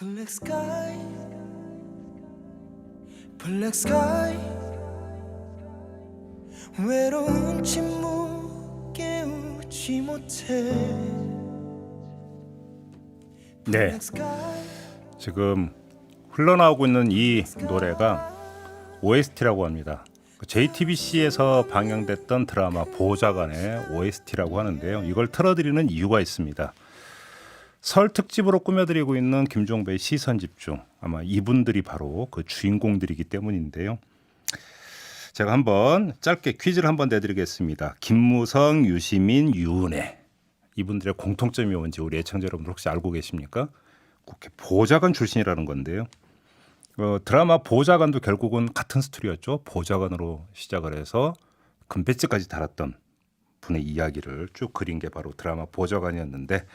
Black sky, black sky. 외로운 침묵 깨우지 못해. 네, Black sky. 지금 흘러나오고 있는 이 노래가 OST라고 합니다. JTBC에서 방영됐던 드라마 보좌관의 OST라고 하는데요. 이걸 틀어드리는 이유가 있습니다. 설 특집으로 꾸며드리고 있는 김종배의 시선집중, 아마 이분들이 바로 그 주인공들이기 때문인데요. 제가 한번 짧게 퀴즈를 한번 내드리겠습니다. 김무성, 유시민, 유은혜, 이분들의 공통점이 뭔지 우리 애청자 여러분들 혹시 알고 계십니까? 국회 보좌관 출신이라는 건데요. 드라마 보좌관도 결국은 같은 스토리였죠. 보좌관으로 시작을 해서 금배지까지 달았던 분의 이야기를 쭉 그린 게 바로 드라마 보좌관이었는데,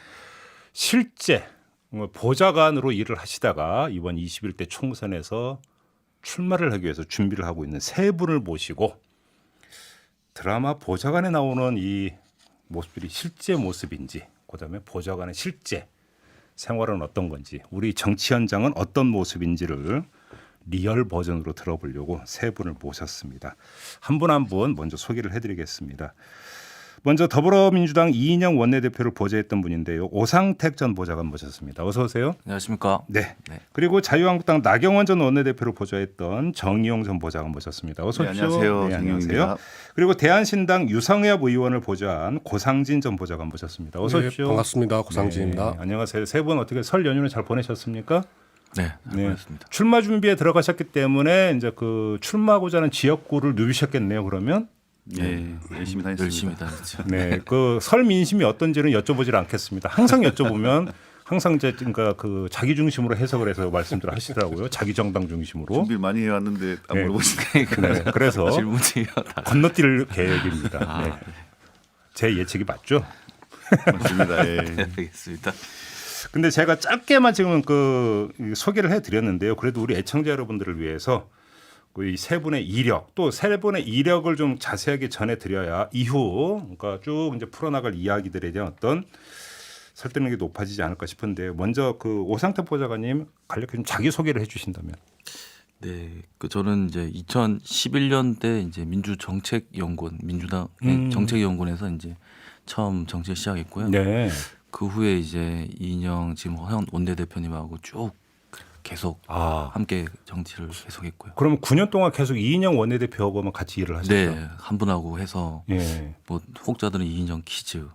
실제 보좌관으로 일을 하시다가 이번 21대 총선에서 출마를 하기 위해서 준비를 하고 있는 세 분을 모시고 드라마 보좌관에 나오는 이 모습들이 실제 모습인지, 그다음에 보좌관의 실제 생활은 어떤 건지, 우리 정치 현장은 어떤 모습인지를 리얼 버전으로 들어보려고 세 분을 모셨습니다. 한 분 한 분 먼저 소개를 해드리겠습니다. 먼저 더불어민주당 이인영 원내대표를 보좌했던 분인데요. 오상택 전 보좌관 모셨습니다. 어서 오세요. 안녕하십니까. 네. 네. 그리고 자유한국당 나경원 전 원내대표를 보좌했던 정의용 전 보좌관 모셨습니다. 어서 오십시오. 안녕하세요. 네, 정의용입니다. 그리고 대한신당 유성엽 의원을 보좌한 고상진 전 보좌관 모셨습니다. 어서 네, 오십시오. 반갑습니다. 고상진입니다. 네, 안녕하세요. 세 분 어떻게 설 연휴는 잘 보내셨습니까? 네, 반갑습니다. 출마 준비에 들어가셨기 때문에 이제 그 출마하고자 하는 지역구를 누비셨겠네요. 그러면 네, 열심히 다녔습니다. 열심히 다녔죠. 네, 그 설 민심이 어떤지는 여쭤보질 않겠습니다. 항상 여쭤보면 항상 그러니까 그 자기 중심으로 해석을 해서 말씀들 하시더라고요. 자기 정당 중심으로. 준비를 많이 해왔는데 안 네. 물어보시니까. 네, 그래서 질문이요. 다. 건너뛸 계획입니다. 네. 제 예측이 맞죠? 맞습니다. 예. 네, 알겠습니다. 근데 제가 짧게만 지금 그 소개를 해드렸는데요. 그래도 우리 애청자 여러분들을 위해서 이 세 분의 이력, 또 세 분의 이력을 좀 자세하게 전해드려야 이후 그러니까 쭉 이제 풀어나갈 이야기들에 대한 어떤 설득력이 높아지지 않을까 싶은데, 먼저 그 오상택 보좌관님 간략히 좀 자기 소개를 해주신다면. 네, 그 저는 이제 2011년대 이제 민주정책연구원, 민주당 정책연구원에서 이제 처음 정치를 시작했고요. 네. 그 후에 이제 이인영 지금 현 원내대표님하고 쭉 계속 함께 정치를 계속했고요. 그러면 9년 동안 계속 이인영 원내대표하고만 같이 일을 하셨죠? 네, 한 분하고 해서 예. 뭐 혹자들은 이인영 키즈,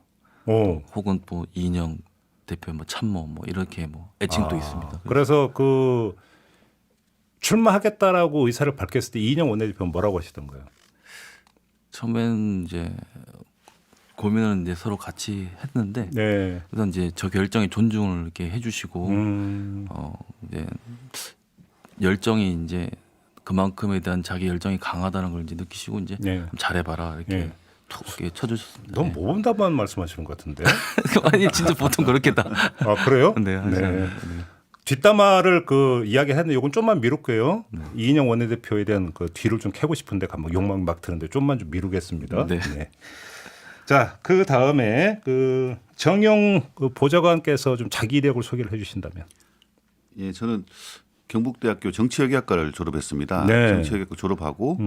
오. 혹은 뭐 이인영 대표 뭐 참모 뭐 이렇게 뭐 애칭도 있습니다. 그래서 그 출마하겠다라고 의사를 밝혔을 때 이인영 원내대표는 뭐라고 하시던 거예요? 처음엔 이제 고민을 이제 서로 같이 했는데, 네. 그래서 이제 저 결정에 존중을 이렇게 해주시고, 이제 열정이 이제 그만큼에 대한 자기 열정이 강하다는 걸 이제 느끼시고 이제 네. 좀 잘해봐라 이렇게 네. 툭 이렇게 쳐주셨습니다. 너무 모범답안 말씀하시는 것 같은데. 아니 진짜 보통 그렇게 다. 아 그래요? 네, 항상. 네. 뒷담화를 그 이야기했는데 이건 좀만 미룰게요. 이인영 원내대표에 대한 그 뒤를 좀 캐고 싶은데 막 욕망 막 드는데 좀만 좀 미루겠습니다. 네. 자, 그 다음에 그 정용 그 보좌관께서 좀 자기 이력을 소개를 해주신다면. 예, 저는 경북대학교 정치외교학과를 졸업했습니다. 네. 정치외교학과 졸업하고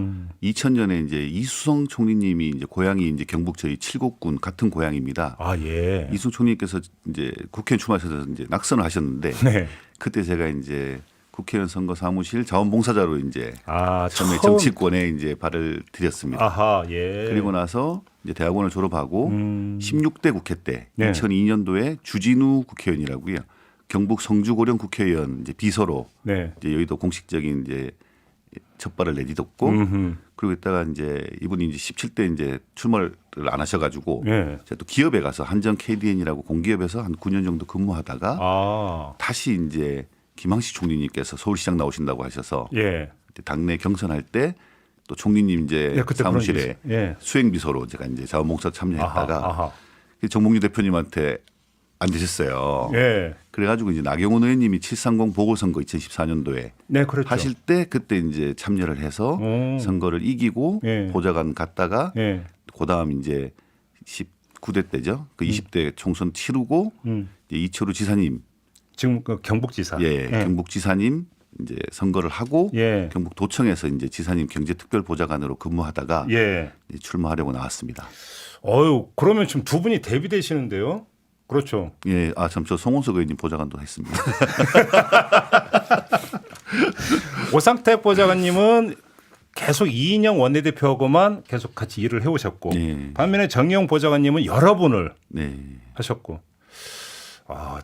2000년에 이제 이수성 총리님이 이제 고향이 이제 경북 저희 칠곡군 같은 고향입니다. 아 예. 이수성 총리께서 이제 국회의원 출마하셔서 이제 낙선을 하셨는데 네. 그때 제가 이제 국회의원 선거 사무실 자원봉사자로 이제 아 처음에 처음. 정치권에 이제 발을 들였습니다. 아하 예. 그리고 나서 이제 대학원을 졸업하고 16대 국회 때 네. 2002년도에 주진우 국회의원이라고요. 경북 성주고령 국회의원 이제 비서로 네. 이제 여의도 공식적인 이제 첫 발을 내딛었고, 그리고 있다가 이제 이분이 이제 17대 이제 출마를 안 하셔가지고 예. 제가 또 기업에 가서 한정 KDN이라고 공기업에서 한 9년 정도 근무하다가 다시 이제 김항식 총리님께서 서울시장 나오신다고 하셔서 예. 당내 경선할 때 또 총리님 이제 그때 사무실에 예. 수행비서로 제가 이제 자원봉사 참여했다가 아하. 정몽주 대표님한테 안 되셨어요. 예. 그래가지고 이제 나경원 의원님이 730 보궐선거 2014년도에 네, 그렇죠. 하실 때 그때 이제 참여를 해서 선거를 이기고 예. 보좌관 갔다가 예. 그다음 이제 19대 때죠. 그 20대 총선 치르고 이제 이철우 지사님 지금 그 경북지사. 예, 경북지사님 이제 선거를 하고 예. 경북도청에서 이제 지사님 경제특별보좌관으로 근무하다가 예. 이제 출마하려고 나왔습니다. 그러면 지금 두 분이 대비되시는데요? 그렇죠. 예, 참 저 송원석 의원님 보좌관도 했습니다. 오상택 보좌관님은 계속 이인영 원내대표하고만 계속 같이 일을 해오셨고 네. 반면에 정의용 보좌관님은 여러 분을 네. 하셨고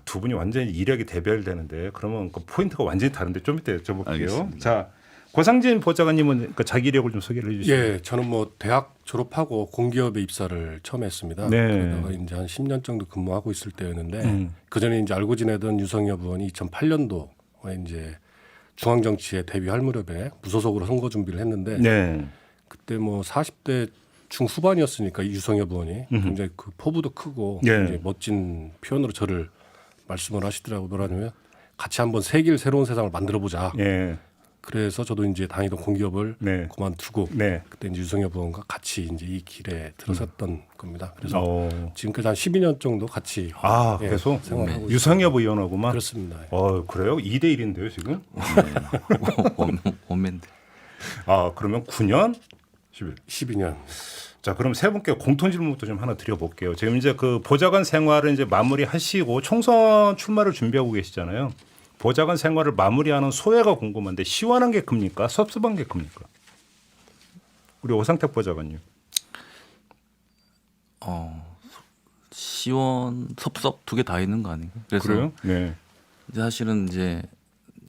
두 분이 완전히 이력이 대별되는데 그러면 그 포인트가 완전히 다른데 좀 이따 여쭤볼게요. 알겠습니다. 자 고상진 보좌관님은 그 자기 이력을 좀 소개를 해주시죠. 예, 저는 뭐 대학 졸업하고 공기업에 입사를 처음 했습니다. 네. 그러다가 이제 한 10년 정도 근무하고 있을 때였는데 그 전에 이제 알고 지내던 유성엽 의원이 2008년도에 이제 중앙정치에 데뷔할 무렵에 무소속으로 선거 준비를 했는데 네. 그때 뭐 40대 중후반이었으니까 유성엽 의원이 굉장히 그 포부도 크고 네. 굉장히 멋진 표현으로 저를 말씀을 하시더라고요. 뭐라냐면 같이 한번 새길 새로운 세상을 만들어 보자. 예. 그래서 저도 이제 다니던 공기업을 네. 그만두고 네. 그때 이제 유성엽 의원과 같이 이제 이 길에 들어섰던 겁니다. 그래서 지금까지 한 12년 정도 같이 계속 생활하고 있습니다. 유성엽 의원하고만. 그렇습니다. 그래요? 2대 1인데요 지금? 원맨데. 그러면 9년 11. 12년. 자, 그럼 세 분께 공통 질문부터 좀 하나 드려볼게요. 지금 이제 그 보좌관 생활을 이제 마무리하시고 총선 출마를 준비하고 계시잖아요. 보좌관 생활을 마무리하는 소회가 궁금한데 시원한 게 큽니까? 섭섭한 게 큽니까? 우리 오상택 보좌관님. 시원, 섭섭 두 개 다 있는 거 아닌가요? 그래서 그래요? 네. 이제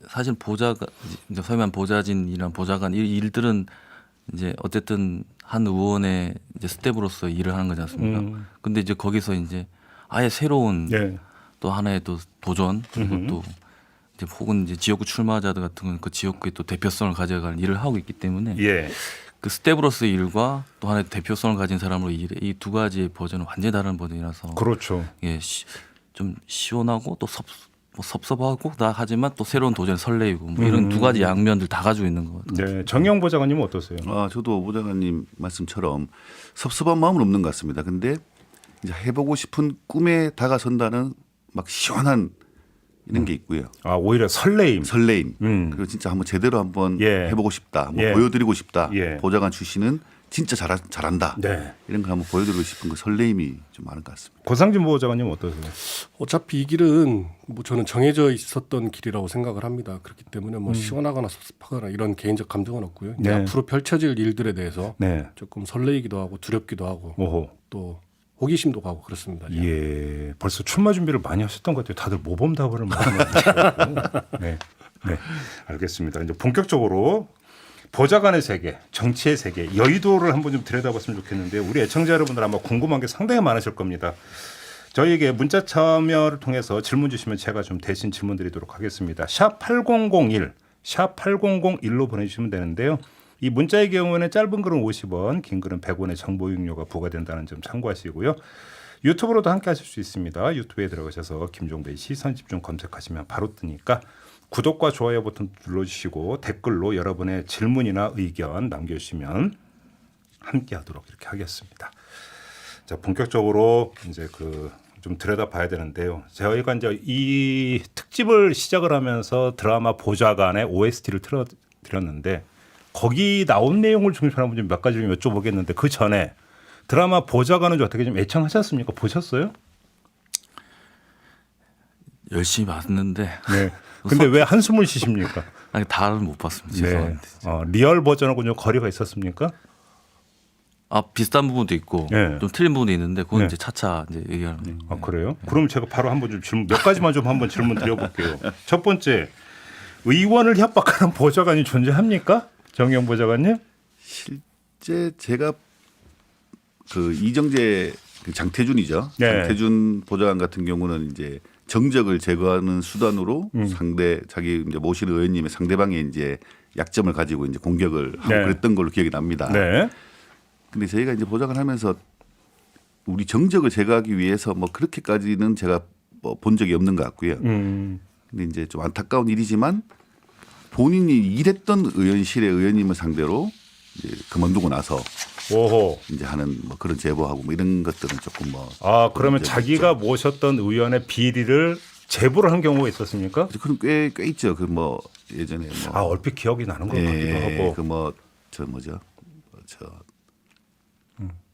사실 보좌관 이제 소위 말하는 보좌진이란 보좌관 이 일들은 이제 어쨌든 한 의원의 이제 스텝으로서 일을 하는 거지 않습니까? 근데 이제 거기서 이제 아예 새로운 네. 또 하나의 또 도전 그리고 또 이제 혹은 이제 지역구 출마자들 같은 경우는 그 지역구의 또 대표성을 가져가는 일을 하고 있기 때문에 예. 그 스텝으로서의 일과 또 하나의 대표성을 가진 사람으로 이 두 가지의 버전은 완전히 다른 버전이라서 그렇죠. 예, 좀 시원하고 또 섭섭하고 다 하지만 또 새로운 도전 설레이고 뭐 이런 두 가지 양면들 다 가지고 있는 것 같아요. 네. 정영 보좌관님은 어떠세요? 저도 보좌관님 말씀처럼 섭섭한 마음은 없는 것 같습니다. 근데 이제 해보고 싶은 꿈에 다가선다는 막 시원한 이런 게 있고요. 오히려 설레임. 설레임. 그리고 진짜 한번 제대로 한번 예. 해보고 싶다. 한번 예. 보여드리고 싶다. 예. 보좌관 출신은 진짜 잘한다. 네. 이런 걸 한번 보여드리고 싶은 그 설레임이 좀 많은 것 같습니다. 고상진 보좌관님은 어떠세요? 어차피 이 길은 뭐 저는 정해져 있었던 길이라고 생각을 합니다. 그렇기 때문에 뭐 시원하거나 섭섭하거나 이런 개인적 감정은 없고요. 이제 네. 앞으로 펼쳐질 일들에 대해서 네. 조금 설레이기도 하고 두렵기도 하고 오호. 또 호기심도 가고 그렇습니다. 예, 벌써 출마 준비를 많이 하셨던 것 같아요. 다들 모범답을 많이 하시고. 네, 네, 알겠습니다. 이제 본격적으로 보좌관의 세계, 정치의 세계, 여의도를 한번 좀 들여다봤으면 좋겠는데 우리 애청자 여러분들 아마 궁금한 게 상당히 많으실 겁니다. 저희에게 문자 참여를 통해서 질문 주시면 제가 좀 대신 질문 드리도록 하겠습니다. 샵 8001, 샵 8001로 보내주시면 되는데요. 이 문자의 경우에는 짧은 글은 50원, 긴 글은 100원의 정보 이용료가 부과된다는 점 참고하시고요. 유튜브로도 함께 하실 수 있습니다. 유튜브에 들어가셔서 김종배의 시선집중 검색하시면 바로 뜨니까 구독과 좋아요 버튼 눌러주시고 댓글로 여러분의 질문이나 의견 남겨주시면 함께 하도록 이렇게 하겠습니다. 자, 본격적으로 이제 좀 들여다봐야 되는데요. 저희가 이제 이 특집을 시작을 하면서 드라마 보좌관의 OST를 틀어드렸는데 거기 나온 내용을 중심으로 한번 좀 몇 가지 좀 여쭤보겠는데 그 전에 드라마 보좌관은 좀 어떻게 좀 애청하셨습니까? 보셨어요? 열심히 봤는데 네. 근데 왜 한숨을 쉬십니까? 아니 다는 못 봤습니다. 네. 죄송한데. 리얼 버전하고 좀 거리가 있었습니까? 비슷한 부분도 있고 네. 좀 틀린 부분도 있는데 그건 네. 이제 차차 이제 얘기하는. 그래요? 그럼 제가 바로 한번 좀 질문 몇 가지만 좀 한번 질문 드려볼게요. 첫 번째, 의원을 협박하는 보좌관이 존재합니까? 정영 보좌관님? 실제 제가 그 이정재 장태준이죠. 네. 장태준 보좌관 같은 경우는 이제 정적을 제거하는 수단으로 자기 이제 모시는 의원님의 상대방의 이제 약점을 가지고 이제 공격을 하고 네. 그랬던 걸로 기억이 납니다. 네. 근데 저희가 이제 보좌관 하면서 우리 정적을 제거하기 위해서 뭐 그렇게까지는 제가 뭐 본 적이 없는 것 같고요. 근데 이제 좀 안타까운 일이지만 본인이 일했던 의원실의 의원님을 상대로 이제 그만두고 나서 오호. 이제 하는 뭐 그런 제보하고 뭐 이런 것들은 조금 뭐 그러면 이제 자기가 모셨던 의원의 비리를 제보를 한 경우가 있었습니까? 그런 꽤 있죠. 그 뭐 예전에 뭐 아 얼핏 기억이 나는 것 같기도 하고. 그 뭐 저 뭐죠?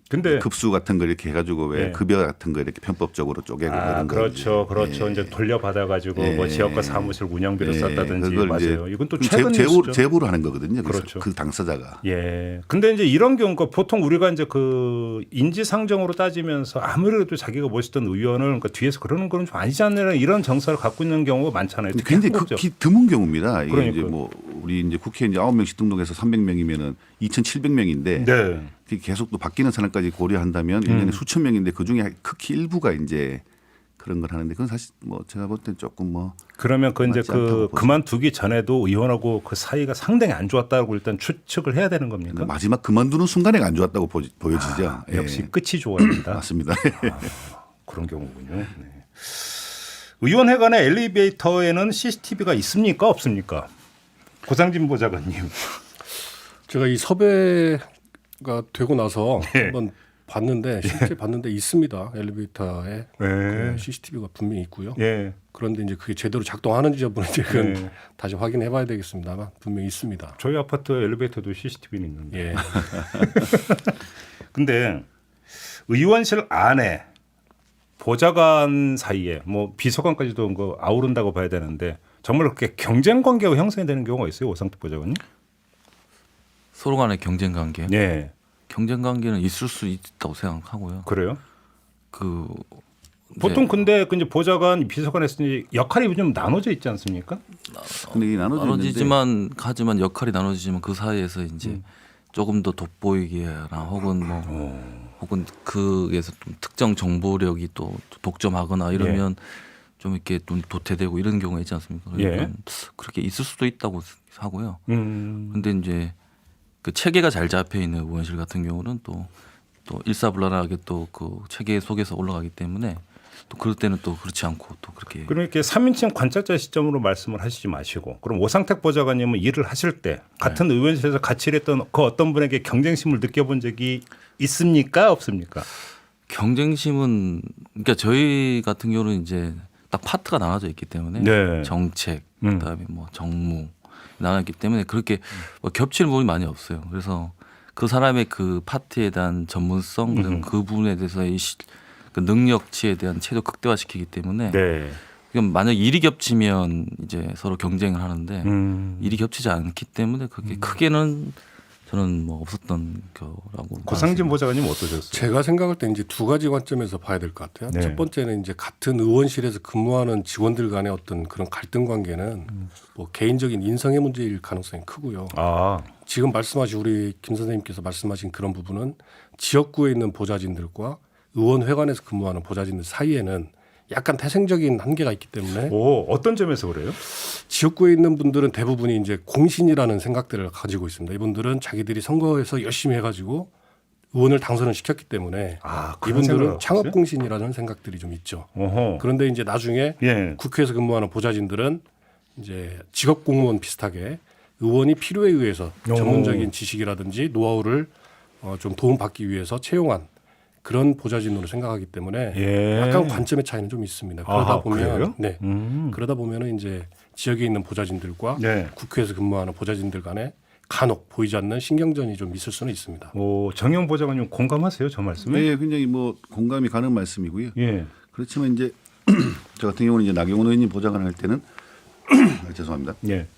근데 급수 같은 거 이렇게 해가지고 왜 예. 급여 같은 거 이렇게 편법적으로 쪼개고 그런 거 그렇죠. 이제. 이제 돌려받아가지고 뭐 지역과 사무실 운영비로 썼다든지 그걸 이제 맞아요. 이건 또 그럼 최근 뉴스죠. 제보를 하는 거거든요. 그래서 그렇죠. 그 당사자가. 예. 근데 이제 이런 경우가 보통 우리가 이제 그 인지상정으로 따지면서 아무래도 자기가 멋있던 의원을 그러니까 뒤에서 그러는 건 좀 아니지 않나 이런 정서를 갖고 있는 경우가 많잖아요. 특히 굉장히 한국적. 극히 드문 경우입니다. 이게 그러니까요. 이제 뭐 우리 이제 국회에 이제 9명씩 등록해서 300명이면은 2,700명인데 네. 계속 또 바뀌는 사람까지 고려한다면 1년에 수천 명인데 그 중에 극히 일부가 이제 그런 걸 하는데 그건 사실 뭐 제가 볼 땐 조금 뭐 그러면 그 이제 맞지 않다고 그 보죠. 그만두기 전에도 의원하고 그 사이가 상당히 안 좋았다고 일단 추측을 해야 되는 겁니까? 마지막 그만두는 순간에 안 좋았다고 보여지죠. 예. 역시 끝이 좋아야 된다. 맞습니다. 그런 경우군요. 네. 의원회관의 엘리베이터에는 CCTV가 있습니까? 없습니까? 고상진 보좌관님. 제가 이 섭외가 되고 나서 예. 한번 봤는데 실제 봤는데 있습니다. 엘리베이터에 그 CCTV가 분명히 있고요. 예. 그런데 이제 그게 제대로 작동하는지 여부는 이제 그건 네. 다시 확인해봐야 되겠습니다만 분명히 있습니다. 저희 아파트 엘리베이터도 CCTV는 있는데. 예. 근데 의원실 안에 보좌관 사이에 뭐 비서관까지도 그 아우른다고 봐야 되는데 정말 그렇게 경쟁 관계가 형성이 되는 경우가 있어요, 오상택 보좌관님? 서로 간의 경쟁 관계. 네, 경쟁 관계는 있을 수 있다고 생각하고요. 그래요. 그 보통 근데 그 이제 보좌관, 비서관에서 역할이 좀 나눠져 있지 않습니까? 근데 이게 나눠지지만 하지만 역할이 나눠지지만 그 사이에서 이제 조금 더 돋보이게나 혹은 뭐 혹은 그에서 좀 특정 정보력이 또 독점하거나 이러면 좀 이렇게 좀 도태되고 이런 경우가 있지 않습니까? 그러니까 예. 그렇게 있을 수도 있다고 하고요. 음. 근데 이제 그 체계가 잘 잡혀 있는 의원실 같은 경우는 또 일사불란하게 또 그 체계 속에서 올라가기 때문에 또 그럴 때는 또 그렇지 않고 또 그렇게 그럼 이렇게 3인칭 관찰자 시점으로 말씀을 하시지 마시고 그럼 오상택 보좌관님은 일을 하실 때 같은 의원실에서 같이 일했던 그 어떤 분에게 경쟁심을 느껴본 적이 있습니까? 없습니까? 경쟁심은 그러니까 저희 같은 경우는 이제 딱 파트가 나눠져 있기 때문에 네. 정책 그다음에 뭐 정무 나눠있기 때문에 그렇게 뭐 겹치는 부분이 많이 없어요. 그래서 그 사람의 그 파트에 대한 전문성 그리고 그 부분에 대해서의 그 능력치에 대한 최도 극대화시키기 때문에 네. 그럼 만약 일이 겹치면 이제 서로 경쟁을 하는데 음. 일이 겹치지 않기 때문에 그게 크게는 저는 뭐 없었던 거라고. 고상진 보좌관님 어떠셨어요? 제가 생각할 때 이제 두 가지 관점에서 봐야 될 것 같아요. 네. 첫 번째는 이제 같은 의원실에서 근무하는 직원들 간의 어떤 그런 갈등 관계는 뭐 개인적인 인성의 문제일 가능성이 크고요. 아, 지금 말씀하신 우리 김 선생님께서 말씀하신 그런 부분은 지역구에 있는 보좌진들과 의원회관에서 근무하는 보좌진들 사이에는 약간 태생적인 한계가 있기 때문에 어떤 점에서 그래요? 지역구에 있는 분들은 대부분이 이제 공신이라는 생각들을 가지고 있습니다. 이분들은 자기들이 선거에서 열심히 해가지고 의원을 당선을 시켰기 때문에 그런 생각을 이분들은 하고 창업 있어요? 공신이라는 생각들이 좀 있죠. 어허. 그런데 이제 나중에 예. 국회에서 근무하는 보좌진들은 이제 직업 공무원 비슷하게 의원이 필요에 의해서 전문적인 지식이라든지 노하우를 좀 도움받기 위해서 채용한 그런 보좌진으로 생각하기 때문에 예. 약간 관점의 차이는 좀 있습니다. 아하, 그러다 보면 그래요? 네. 그러다 보면은 이제 지역에 있는 보좌진들과 네. 국회에서 근무하는 보좌진들 간에 간혹 보이지 않는 신경전이 좀 있을 수는 있습니다. 정영 보좌관님 공감하세요? 저 말씀에? 네, 굉장히 뭐 공감이 가는 말씀이고요. 예. 그렇지만 이제 저 같은 경우는 이제 나경원 의원님 보좌관 할 때는 죄송합니다. 예.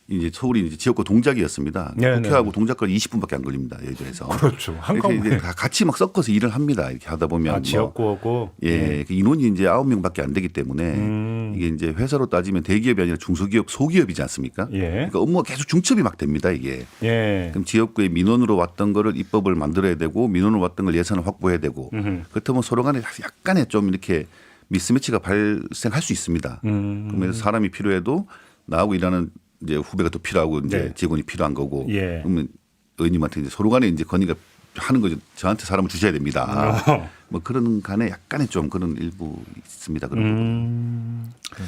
이제 서울이 이제 지역구 동작이었습니다. 네, 국회하고 동작까지 20분밖에 안 걸립니다. 예전에서. 그렇죠. 이렇게 한꺼번에. 이제 다 같이 막 섞어서 일을 합니다. 이렇게 하다 보면 지역구하고 예, 그 인원이 이제 9명밖에 안 되기 때문에 이게 이제 회사로 따지면 대기업이 아니라 중소기업, 소기업이지 않습니까? 예. 그러니까 업무가 계속 중첩이 막 됩니다. 이게. 예. 그럼 지역구에 민원으로 왔던 거를 입법을 만들어야 되고 민원으로 왔던 걸 예산을 확보해야 되고 그렇다면 서로 간에 약간의 좀 이렇게 미스매치가 발생할 수 있습니다. 그러면 사람이 필요해도 나하고 일하는 이제 후배가 또 필요하고 이제 네. 직원이 필요한 거고 예. 그러면 의원님한테 이제 서로 간에 이제 건의가 하는 거죠. 저한테 사람을 주셔야 됩니다. 뭐 그런 간에 약간의 좀 그런 일부 있습니다. 그런 부분.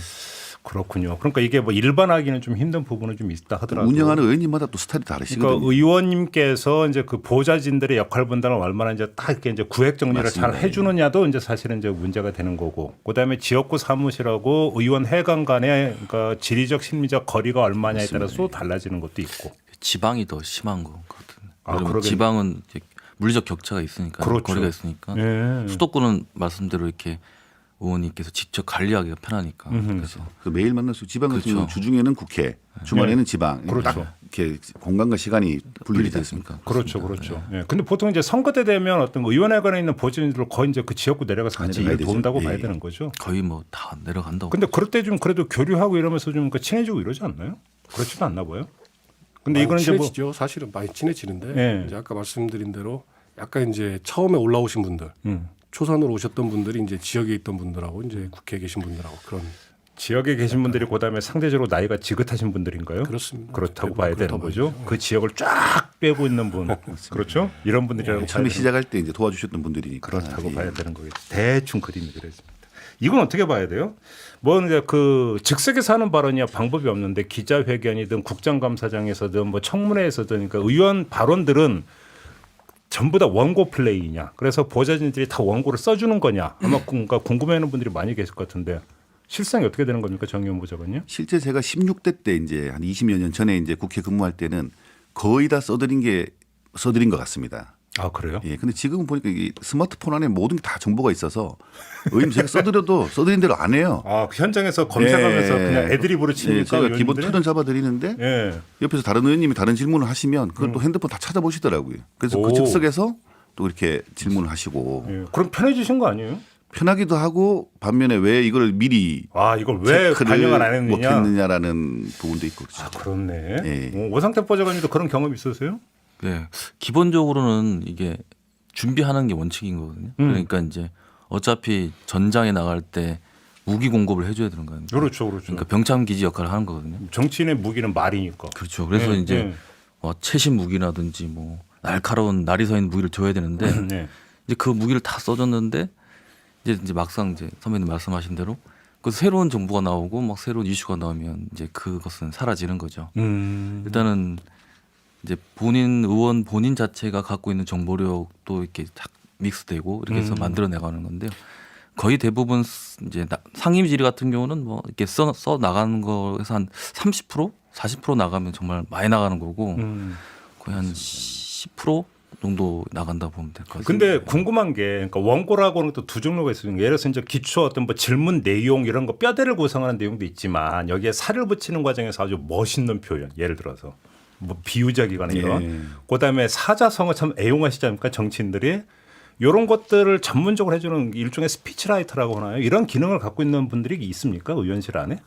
그렇군요. 그러니까 이게 뭐 일반화하기는 좀 힘든 부분은 좀 있다 하더라도 운영하는 의원님마다 또 스타일이 다르시거든요. 그러니까 의원님께서 이제 그 보좌진들의 역할 분담을 얼마나 이제 딱 이렇게 이제 구획 정리를 맞습니다. 잘 해주느냐도 이제 사실은 이제 문제가 되는 거고, 그다음에 지역구 사무실하고 의원 회관 간의 그러니까 지리적 심리적 거리가 얼마냐에 따라서 또 달라지는 것도 있고. 지방이 더 심한 것 같은데. 아, 왜냐면 그러겠네. 지방은 이제 물리적 격차가 있으니까 그렇죠. 거리가 있으니까 예. 수도권은 말씀대로 이렇게 의원님께서 직접 관리하기가 편하니까. 그래서 그 매일 만날 수 지방 같은 그렇죠. 경우는 주중에는 국회, 주말에는 지방. 그렇죠. 딱 이렇게 공간과 시간이 분리되지 않습니까? 그렇죠, 그렇죠. 예. 근데 보통 이제 선거 때 되면 어떤 의원회관에 있는 보좌진들 거의 이제 그 지역구 내려가서 같이 내려가야 일 되죠. 도운다고 예. 봐야 되는 거죠. 거의 뭐 다 내려간다고. 근데 그럴 때 좀 그래도 교류하고 이러면서 좀 그 친해지고 이러지 않나요? 그렇지도 않나 봐요. 근데 많이 이거는 이제 뭐 친해지죠. 사실은 많이 친해지는데 예. 이제 아까 말씀드린 대로 약간 이제 처음에 올라오신 분들, 초선으로 오셨던 분들이 이제 지역에 있던 분들하고 이제 국회에 계신 분들하고 그런 지역에 계신 분들이 그다음에 상대적으로 나이가 지긋하신 분들인가요? 그렇습니다. 그렇다고 대부분 봐야 되는 그렇다고 거죠. 봐야죠. 그 지역을 쫙 빼고 있는 분, 그렇죠? 이런 분들이라고 봐야 처음에 되는 시작할 때 이제 도와주셨던 분들이니까. 그렇다고 예. 봐야 되는 거겠죠. 대충 그림이 그려집니다. 이건 어떻게 봐야 돼요? 뭐 이제 그 즉석에서 하는 발언이야 방법이 없는데 기자회견이든 국정감사장에서든 뭐 청문회에서든 그러니까 의원 발언들은 전부 다 원고 플레이냐. 그래서 보좌진들이 다 원고를 써주는 거냐. 아마 그러니까 궁금해하는 분들이 많이 계실 것 같은데 실상이 어떻게 되는 겁니까, 정의원 보좌관요? 실제 제가 16대 때 이제 한 20여 년 전에 이제 국회 근무할 때는 거의 다 써드린 것 같습니다. 아 그래요? 예. 근데 지금 보니까 이 스마트폰 안에 모든 게 다 정보가 있어서 의원님 제가 써드려도 써드린 대로 안 해요. 아, 그 현장에서 검색하면서 예. 그냥 애드립으로 예, 치니까 제가 기본 의원님들이? 틀은 잡아드리는데 예. 옆에서 다른 의원님이 다른 질문을 하시면 그걸 또 핸드폰 다 찾아보시더라고요. 그래서 오. 그 즉석에서 또 이렇게 질문을 하시고 예. 그럼 편해지신 거 아니에요? 편하기도 하고 반면에 왜 이걸 미리 아 이걸 왜 체크를 반영을 안 했느냐? 못했느냐라는 부분도 있고 그렇죠. 아 그렇네. 예. 오상태 보좌관님도 그런 경험 있으세요? 네. 기본적으로는 이게 준비하는 게 원칙인 거거든요. 그러니까 이제 어차피 전장에 나갈 때 무기 공급을 해줘야 되는 거 아닙니까? 그렇죠, 그렇죠. 그러니까 병참 기지 역할을 하는 거거든요. 정치인의 무기는 말이니까. 그렇죠. 그래서 네, 이제 네. 최신 무기라든지 뭐 날카로운 날이 서 있는 무기를 줘야 되는데 네. 이제 그 무기를 다 써줬는데 이제 막상 이제 선배님 말씀하신 대로 그 새로운 정보가 나오고 막 새로운 이슈가 나오면 이제 그것은 사라지는 거죠. 일단은 이제 의원 본인 자체가 갖고 있는 정보력도 이렇게 딱 믹스되고 이렇게 해서 만들어 나가는 건데요. 거의 대부분 이제 상임 질의 같은 경우는 뭐 이렇게 써 나가는 거에서 한 30%, 40% 나가면 정말 많이 나가는 거고 거의 한 10% 정도 나간다 보면 될 것 같습니다. 근데 궁금한 게 그러니까 원고라고는 또 두 종류가 있어요. 예를 들어서 이제 기초 어떤 뭐 질문 내용 이런 거 뼈대를 구성하는 내용도 있지만 여기에 살을 붙이는 과정에서 아주 멋있는 표현. 예를 들어서 뭐 비유적이거나 이런. 예. 그다음에 사자성어 참 애용하시지 않습니까? 정치인들이. 이런 것들을 전문적으로 해주는 일종의 스피치라이터라고 하나요? 이런 기능을 갖고 있는 분들이 있습니까? 의원실 안에?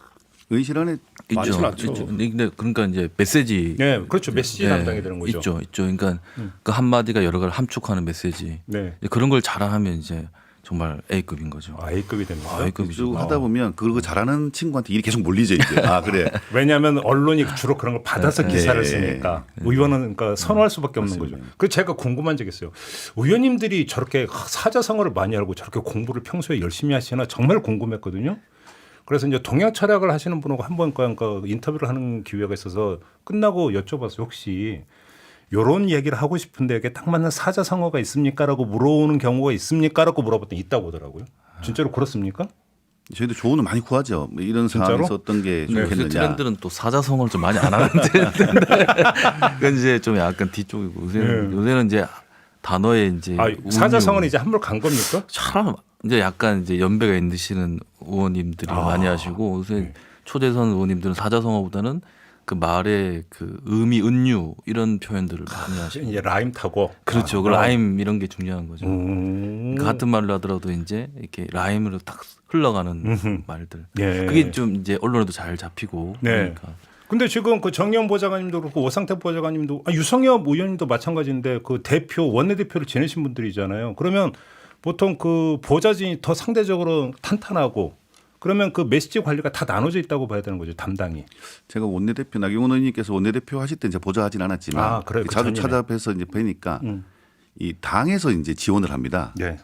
의원실 안에 많지는 않죠. 근데 그러니까 이제 메시지 네, 그렇죠. 메시지 담당이 되는 거죠. 있죠. 그러니까 그 한마디가 여러 가지 함축하는 메시지. 네. 그런 걸 잘하면 이제 정말 A급인 거죠. A급이 됩니다. A급이죠. 쭉 하다 보면 그거 잘하는 친구한테 일이 계속 몰리죠 이제. 아 그래. 왜냐하면 언론이 주로 그런 걸 받아서 기사를 네. 쓰니까 의원은 그러니까 선호할 수밖에 없는 거죠. 그래서 제가 궁금한 적이 있어요. 의원님들이 저렇게 사자성어를 많이 알고 저렇게 공부를 평소에 열심히 하시나 정말 궁금했거든요. 그래서 이제 동양 철학을 하시는 분하고 한번 그러니까 인터뷰를 하는 기회가 있어서 끝나고 여쭤봤어요. 혹시 요런 얘기를 하고 싶은데 이게 딱 맞는 사자성어가 있습니까라고 물어오는 경우가 있습니까라고 물어봤더니 있다고 하더라고요. 진짜로 그렇습니까? 저희도 조언을 많이 구하죠. 뭐 이런 진짜로? 상황에서 어떤 게 요새 좋겠느냐. 트렌드는 또 사자성어를 좀 많이 안 하는데 그건 이제 좀 약간 뒤쪽이고 요새는 이제 단어에 이제 사자성어는 이제 한물 간 겁니까? 참 이제 약간 이제 연배가 있으시는 의원님들이 많이 하시고 요새 초대선 의원님들은 사자성어보다는 그 말의 그 의미, 은유 이런 표현들을 많이 하시고 이제 라임 타고. 그렇죠. 그 라임 이런 게 중요한 거죠. 음. 그러니까 같은 말을 하더라도 이제 이렇게 라임으로 딱 흘러가는 말들. 예. 그게 좀 이제 언론에도 잘 잡히고. 네. 그러니까. 근데 지금 그 정의원 보좌관님도 그렇고 오상태 보좌관님도 유성엽 의원님도 마찬가지인데 그 대표 원내대표를 지내신 분들이잖아요. 그러면 보통 그 보좌진이 더 상대적으로 탄탄하고 그러면 그 메시지 관리가 다 나눠져 있다고 봐야 되는 거죠. 담당이. 제가 원내대표 나경원 의원님께서 원내대표 하실 때 이제 보좌하진 않았지만 아, 그래요? 그 자주 전이네. 찾아뵈서 이제 뵈니까 이 당에서 이제 지원을 합니다. 네.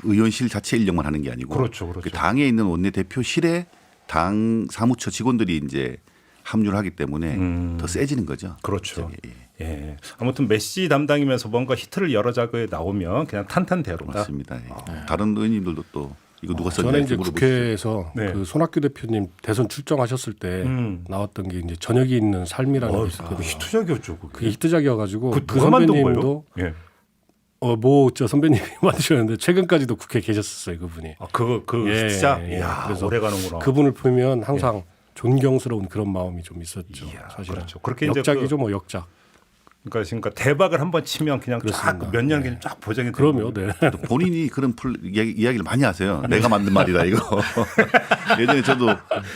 의원실 자체 인력만 하는 게 아니고 그렇죠, 그렇죠. 그 당에 있는 원내대표실에 당 사무처 직원들이 이제 합류를 하기 때문에 더 세지는 거죠. 그렇죠. 예. 예. 아무튼 메시 담당이면서 뭔가 히트를 여러 작에 나오면 그냥 탄탄대로다. 맞습니다. 예. 다른 의원님들도 또 이거 누가 썼냐 저는 이제 물어보시죠. 국회에서 네. 그 손학규 대표님 대선 출정하셨을 때 나왔던 게 이제 저녁이 있는 삶이라는 게 있었거든요. 히트작이었죠. 그게 히트작이어가지고 그 누가 만든 거예요? 선배님도 예. 저 선배님이 만드셨는데 최근까지도 국회에 계셨었어요 그분이. 아, 그 예, 히트작. 예. 이야, 그래서 오래 가는구나. 그분을 보면 항상 존경스러운 그런 마음이 좀 있었죠. 이야, 사실은. 그렇죠. 그렇게 이제 역작이죠, 뭐 역작. 그러니까 대박을 한번 치면 그냥 그렇습니다. 쫙 몇 년 그냥 쫙 보장이 되는 그럼요, 거예요. 네. 또 본인이 그런 이야기를 많이 하세요. 내가 만든 말이다 이거. 예전에 저도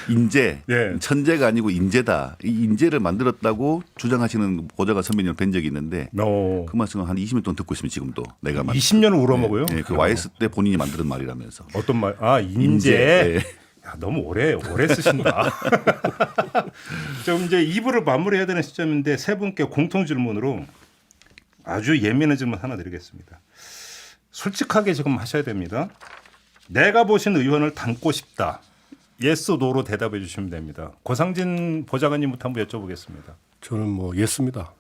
인재, 예. 천재가 아니고 인재다. 이 인재를 만들었다고 주장하시는 보좌관 선배님을 뵌 적이 있는데 그 그 말씀을 한 20년 동안 듣고 있으면 지금도 내가 만든. 20년을 울어먹어요. 예, 그 YS 때 본인이 만든 말이라면서. 어떤 말? 아, 인재. 인재. 야, 너무 오래 쓰신다. 좀 이제 2부를 마무리해야 되는 시점인데 세 분께 공통 질문으로 아주 예민한 질문 하나 드리겠습니다. 솔직하게 지금 하셔야 됩니다. 내가 보신 의원을 닮고 싶다. 예스 노로 대답해 주시면 됩니다. 고상진 보좌관님부터 한번 여쭤보겠습니다. 저는 뭐 예스입니다.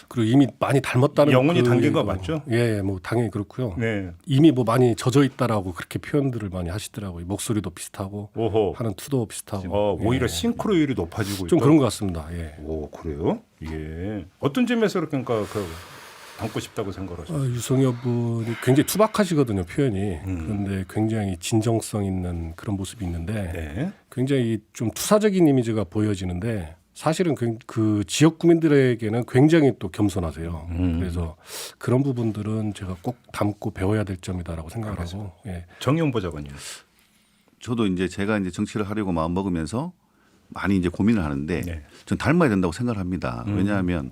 그리고 이미 많이 닮았다는 영혼이 그 담긴 거 얘기고. 맞죠? 예, 뭐 당연히 그렇고요. 네. 이미 뭐 많이 젖어 있다라고 그렇게 표현들을 많이 하시더라고요. 목소리도 비슷하고 오호. 하는 투도 비슷하고. 오히려 예. 싱크로율이 높아지고 좀 있다. 그런 것 같습니다. 예. 오, 그래요? 예. 어떤 점에서 그렇게 그러니까 닮고 싶다고 생각하세요? 유성엽 분이 굉장히 투박하시거든요, 표현이. 그런데 굉장히 진정성 있는 그런 모습이 있는데 네. 굉장히 좀 투사적인 이미지가 보여지는데 사실은 그 지역 구민들에게는 굉장히 또 겸손하세요. 그래서 그런 부분들은 제가 꼭 담고 배워야 될 점이다라고 생각을 하고. 예. 정의용 보좌관님. 저도 이제 제가 이제 정치를 하려고 마음 먹으면서 많이 이제 고민을 하는데 네. 전 닮아야 된다고 생각을 합니다. 왜냐하면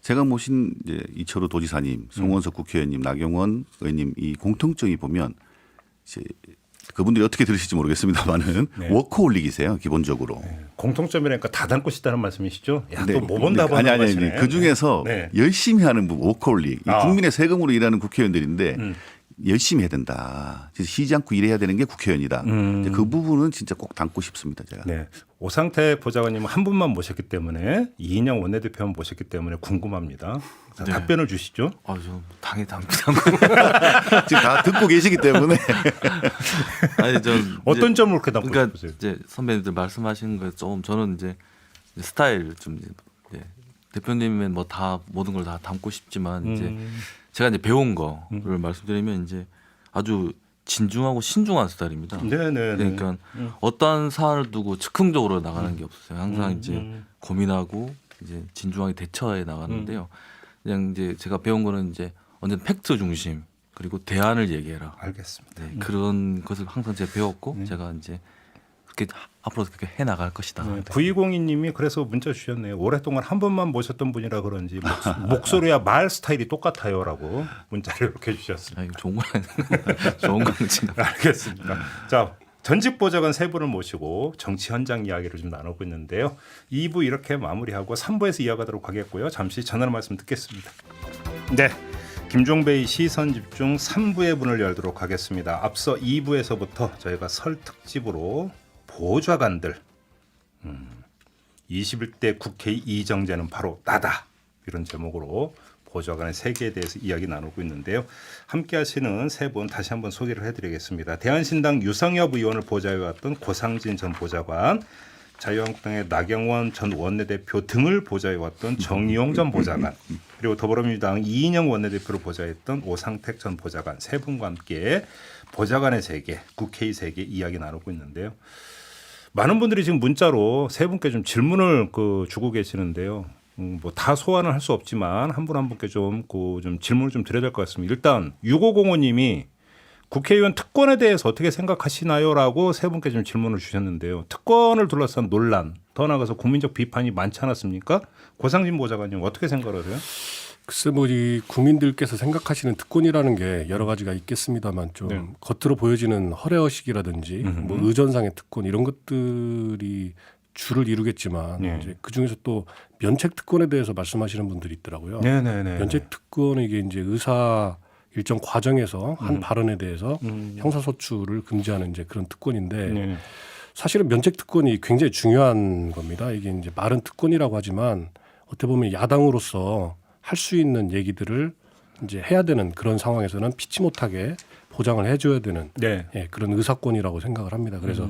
제가 모신 이제 이철우 도지사님, 송원석 국회의원님, 나경원 의원님 이 공통점이 보면 이제 그분들이 어떻게 들으실지 모르겠습니다만은 네. 워커홀릭이세요 기본적으로. 공통점이라니까 다 닮고 싶다는 말씀이시죠? 야, 네. 또 뭐 본다 아니 그 중에서 네. 열심히 하는 분 워커홀릭. 이 아. 국민의 세금으로 일하는 국회의원들인데 열심히 해야 된다. 진짜 쉬지 않고 일해야 되는 게 국회의원이다. 이제 그 부분은 진짜 꼭 담고 싶습니다. 제가. 네. 오상태 보좌관님은 한 분만 모셨기 때문에 이인영 원내대표만 모셨기 때문에 궁금합니다. 자, 네. 답변을 주시죠. 아, 저 당연히 담고 지금 다 듣고 계시기 때문에 아니 전 어떤 점을 그렇게 담고 그러니까 싶으세요? 이제 선배님들 말씀하시는 거에 조금 저는 이제 스타일 좀 이제 대표님은 뭐 다 모든 걸 다 담고 싶지만 이제 제가 이제 배운 거를 말씀드리면 이제 아주 진중하고 신중한 스타일입니다. 네네. 그러니까 어떠한 사안을 두고 즉흥적으로 나가는 게 없어요. 항상 이제 고민하고 이제 진중하게 대처해 나가는데요. 그냥 이제 제가 배운 거는 이제 언제나 팩트 중심 그리고 대안을 얘기해라. 알겠습니다. 네, 그런 것을 항상 제가 배웠고 제가 이제 그렇게 앞으로 그렇게 해 나갈 것이다. 네, 9202님이 그래서 문자 주셨네요. 오랫동안 한 번만 모셨던 분이라 그런지 목소리와 말 스타일이 똑같아요라고 문자를 이렇게 주셨습니다. 아, 이거 좋은 거 아니에요? 좋은 거는 지금. 알겠습니다. 자, 전직 보좌관 세 분을 모시고 정치 현장 이야기를 좀 나누고 있는데요. 2부 이렇게 마무리하고 3부에서 이어가도록 하겠고요. 잠시 전하는 말씀 듣겠습니다. 네. 김종배의 시선집중 3부의 문을 열도록 하겠습니다. 앞서 2부에서부터 저희가 설 특집으로 보좌관들 21대 국회의 이정재는 바로 나다 이런 제목으로 보좌관의 세계에 대해서 이야기 나누고 있는데요. 함께 하시는 세 분 다시 한번 소개를 해드리겠습니다. 대한신당 유성엽 의원을 보좌해왔던 고상진 전 보좌관, 자유한국당의 나경원 전 원내대표 등을 보좌해왔던 정의용 전 보좌관, 그리고 더불어민주당 이인영 원내대표를 보좌했던 오상택 전 보좌관 세 분과 함께 보좌관의 세계, 국회의 세계 이야기 나누고 있는데요. 많은 분들이 지금 문자로 세 분께 좀 질문을 주고 계시는데요. 뭐 다 소환을 할 수 없지만 한 분 한 분께 좀 질문을 좀 드려야 될 것 같습니다. 일단 6505님이 국회의원 특권에 대해서 어떻게 생각하시나요?라고 세 분께 좀 질문을 주셨는데요. 특권을 둘러싼 논란, 더 나아가서 국민적 비판이 많지 않았습니까? 고상진 보좌관님 어떻게 생각하세요? 글쎄 뭐 이 국민들께서 생각하시는 특권이라는 게 여러 가지가 있겠습니다만 좀 네. 겉으로 보여지는 허례허식이라든지 뭐 의전상의 특권 이런 것들이 주를 이루겠지만 네. 이제 그 중에서 또 면책 특권에 대해서 말씀하시는 분들이 있더라고요. 네네네. 면책 특권은 이게 이제 의사 일정 과정에서 한 발언에 대해서 형사소출을 금지하는 이제 그런 특권인데 네. 사실은 면책 특권이 굉장히 중요한 겁니다. 이게 이제 말은 특권이라고 하지만 어떻게 보면 야당으로서 할 수 있는 얘기들을 이제 해야 되는 그런 상황에서는 피치 못하게 보장을 해줘야 되는 네. 예, 그런 의사권이라고 생각을 합니다. 그래서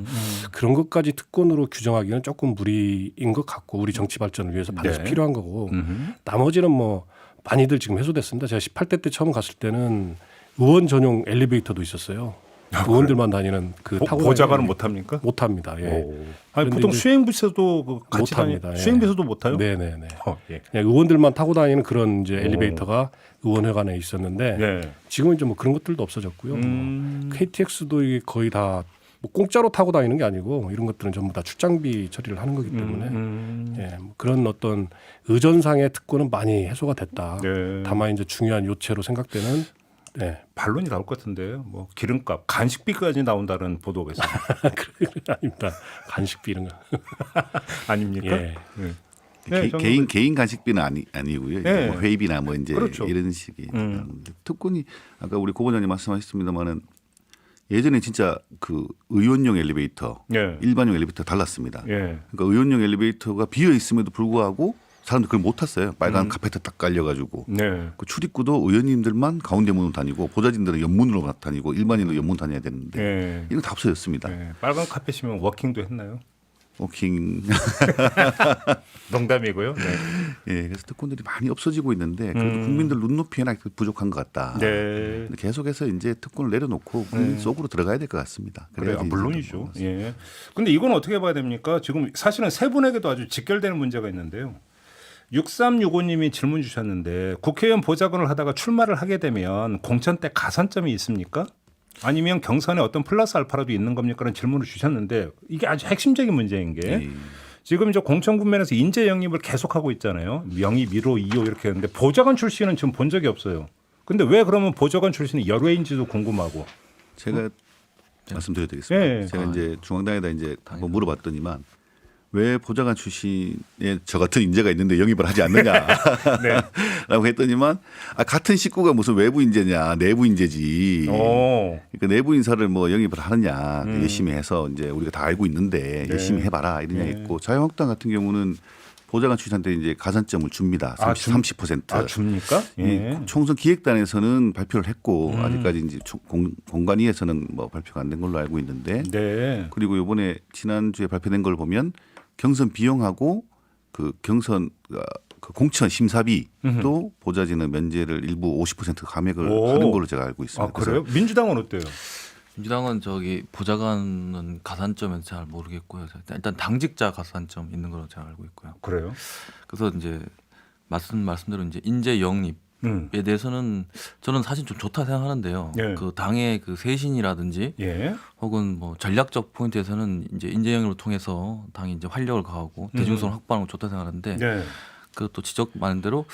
그런 것까지 특권으로 규정하기는 조금 무리인 것 같고 우리 정치 발전을 위해서 반드시 네. 필요한 거고 나머지는 뭐 많이들 지금 해소됐습니다. 제가 18대 때 처음 갔을 때는 의원 전용 엘리베이터도 있었어요. 의원들만 다니는 그 타고 보좌관은 못 합니까? 못 합니다. 예. 아니 그런데 보통 이제 수행비서도 그 같이 못 합니다. 다니 예. 수행비서도 못 타요? 네네네. 예. 그냥 의원들만 타고 다니는 그런 이제 엘리베이터가 의원회관에 있었는데 네. 지금은 이제 뭐 그런 것들도 없어졌고요. KTX도 이게 거의 다 뭐 공짜로 타고 다니는 게 아니고 이런 것들은 전부 다 출장비 처리를 하는 거기 때문에 예, 뭐 그런 어떤 의전상의 특권은 많이 해소가 됐다. 네. 다만 이제 중요한 요체로 생각되는 네. 반론이 나올 것 같은데요. 뭐 기름값, 간식비까지 나온다는 보도가 있어요. 그런 게 아닙니다. 간식비 이런 거. 아닙니까? 예. 네, 개인 간식비는 아니고요. 네. 뭐 회의비나 뭐 이제 그렇죠. 이런 식이 특권이 아까 우리 고 원장님 말씀하셨습니다만은 예전에 진짜 그 의원용 엘리베이터, 예. 일반용 엘리베이터 달랐습니다. 예. 그러니까 의원용 엘리베이터가 비어 있음에도 불구하고 사람들 그걸 못 탔어요. 빨간 카페트 딱 깔려가지고. 네. 그 출입구도 의원님들만 가운데 문으로 다니고 보좌진들은 옆문으로 다니고 일반인도 옆문 다녀야 되는데 예. 이건 다 없어졌습니다. 예. 빨간 카펫이면 워킹도 했나요? 워킹. 농담이고요. 네. 예, 그래서 특권들이 많이 없어지고 있는데 그래도 국민들 눈높이에나 부족한 것 같다. 네. 근데 계속해서 이제 특권을 내려놓고 국민 속으로 들어가야 될 것 같습니다. 그래요. 그래야지 물론이죠. 이제 예. 근데 이건 어떻게 봐야 됩니까? 지금 사실은 세 분에게도 아주 직결되는 문제가 있는데요. 6365님이 질문 주셨는데 국회의원 보좌관을 하다가 출마를 하게 되면 공천 때 가산점이 있습니까? 아니면 경선에 어떤 플러스 알파라도 있는 겁니까? 라는 질문을 주셨는데 이게 아주 핵심적인 문제인 게 지금 이제 공천 국면에서 인재 영입을 계속하고 있잖아요. 영입 1호, 2호 이렇게 했는데 보좌관 출신은 지금 본 적이 없어요. 근데 왜 그러면 보좌관 출신이 여러 인지도 궁금하고. 제가 말씀드려야 되겠습니다. 예. 제가 이제 중앙당에다 이제 한번 물어봤더니만 왜 보좌관 출신에 저 같은 인재가 있는데 영입을 하지 않느냐라고 했더니만 같은 식구가 무슨 외부 인재냐 내부 인재지. 그러니까 내부 인사를 뭐 영입을 하느냐 열심히 해서 이제 우리가 다 알고 있는데 열심히 해봐라 이런 얘기 있고 자유한국당 같은 경우는 보좌관 출신한테 이제 가산점을 줍니다. 30%. 아, 줍니까? 예. 총선 기획단에서는 발표를 했고 아직까지 이제 공관위에서는 뭐 발표가 안 된 걸로 알고 있는데 네. 그리고 이번에 지난주에 발표된 걸 보면 경선 비용하고 그 경선 그 공천 심사비도 보좌진은 면제를 일부 50% 감액을 하는 걸로 제가 알고 있습니다. 아, 그래요? 민주당은 어때요? 민주당은 저기 보좌관은 가산점은 잘 모르겠고요. 일단 당직자 가산점 있는 걸로 제가 알고 있고요. 그래요? 그래서 이제 말씀대로 이제 인재 영입에 대해서는 저는 사실 좀 좋다 생각하는데요. 예. 그 당의 그 쇄신이라든지 예. 혹은 뭐 전략적 포인트에서는 이제 인재 영입을 통해서 당이 이제 활력을 가하고 대중성을 확보하는 거 좋다 생각하는데 네. 그 또 지적 많은 대로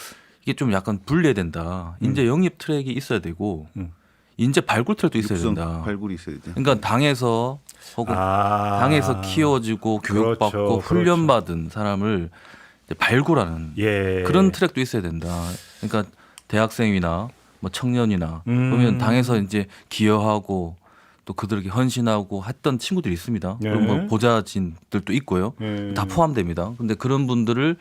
이게 좀 약간 분리해야 된다. 인재 영입 트랙이 있어야 되고 인재 발굴 트랙도 있어야 육성 된다. 발굴이 있어야 돼. 그러니까 당에서 혹은 당에서 키워지고 교육받고 그렇죠. 훈련받은 사람을 이제 발굴하는 예. 그런 트랙도 있어야 된다. 그러니까 대학생이나 뭐 청년이나 그러면 당에서 이제 기여하고 또 그들에게 헌신하고 했던 친구들이 있습니다. 예. 그리고 뭐 보좌진들도 있고요. 예. 다 포함됩니다. 근데 그런 분들을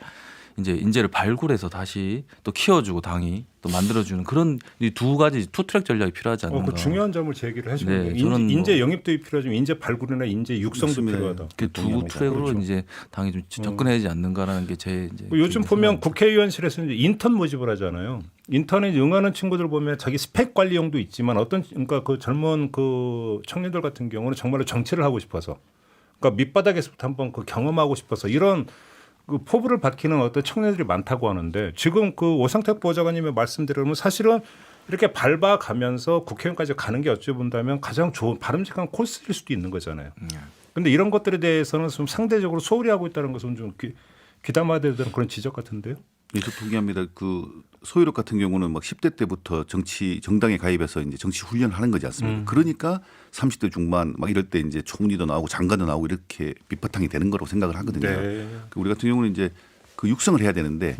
이제 인재를 발굴해서 다시 또 키워주고 당이 또 만들어주는 그런 이 두 가지 투트랙 전략이 필요하지 않는가. 그 중요한 점을 제기를 해주는 네, 저는 인재 영입도 필요하지만 인재 발굴이나 인재 육성도 필요하다. 그 두 트랙으로 그렇죠. 이제 당이 좀 접근해야지 않는가라는 게 제 이제 요즘 보면 국회의원실에서 이제 인턴 모집을 하잖아요. 인턴에 응하는 친구들 보면 자기 스펙 관리용도 있지만 어떤 그러니까 그 젊은 그 청년들 같은 경우는 정말로 정치를 하고 싶어서 그러니까 밑바닥에서부터 한번 그 경험하고 싶어서 이런 그 포부를 밝히는 어떤 청년들이 많다고 하는데 지금 그 오상택 보좌관님의 말씀대로는 사실은 이렇게 밟아가면서 국회의원까지 가는 게 어찌 본다면 가장 좋은 바람직한 코스일 수도 있는 거잖아요. 근데 이런 것들에 대해서는 좀 상대적으로 소홀히 하고 있다는 것은 좀 귀담아야 되는 그런 지적 같은데요. 예, 저 동의합니다. 그 소유력 같은 경우는 막 10대 때부터 정당에 가입해서 이제 정치 훈련을 하는 거지 않습니까? 그러니까 30대 중반 막 이럴 때 이제 총리도 나오고 장관도 나오고 이렇게 밑바탕이 되는 거라고 생각을 하거든요. 네. 그 우리 같은 경우는 이제 그 육성을 해야 되는데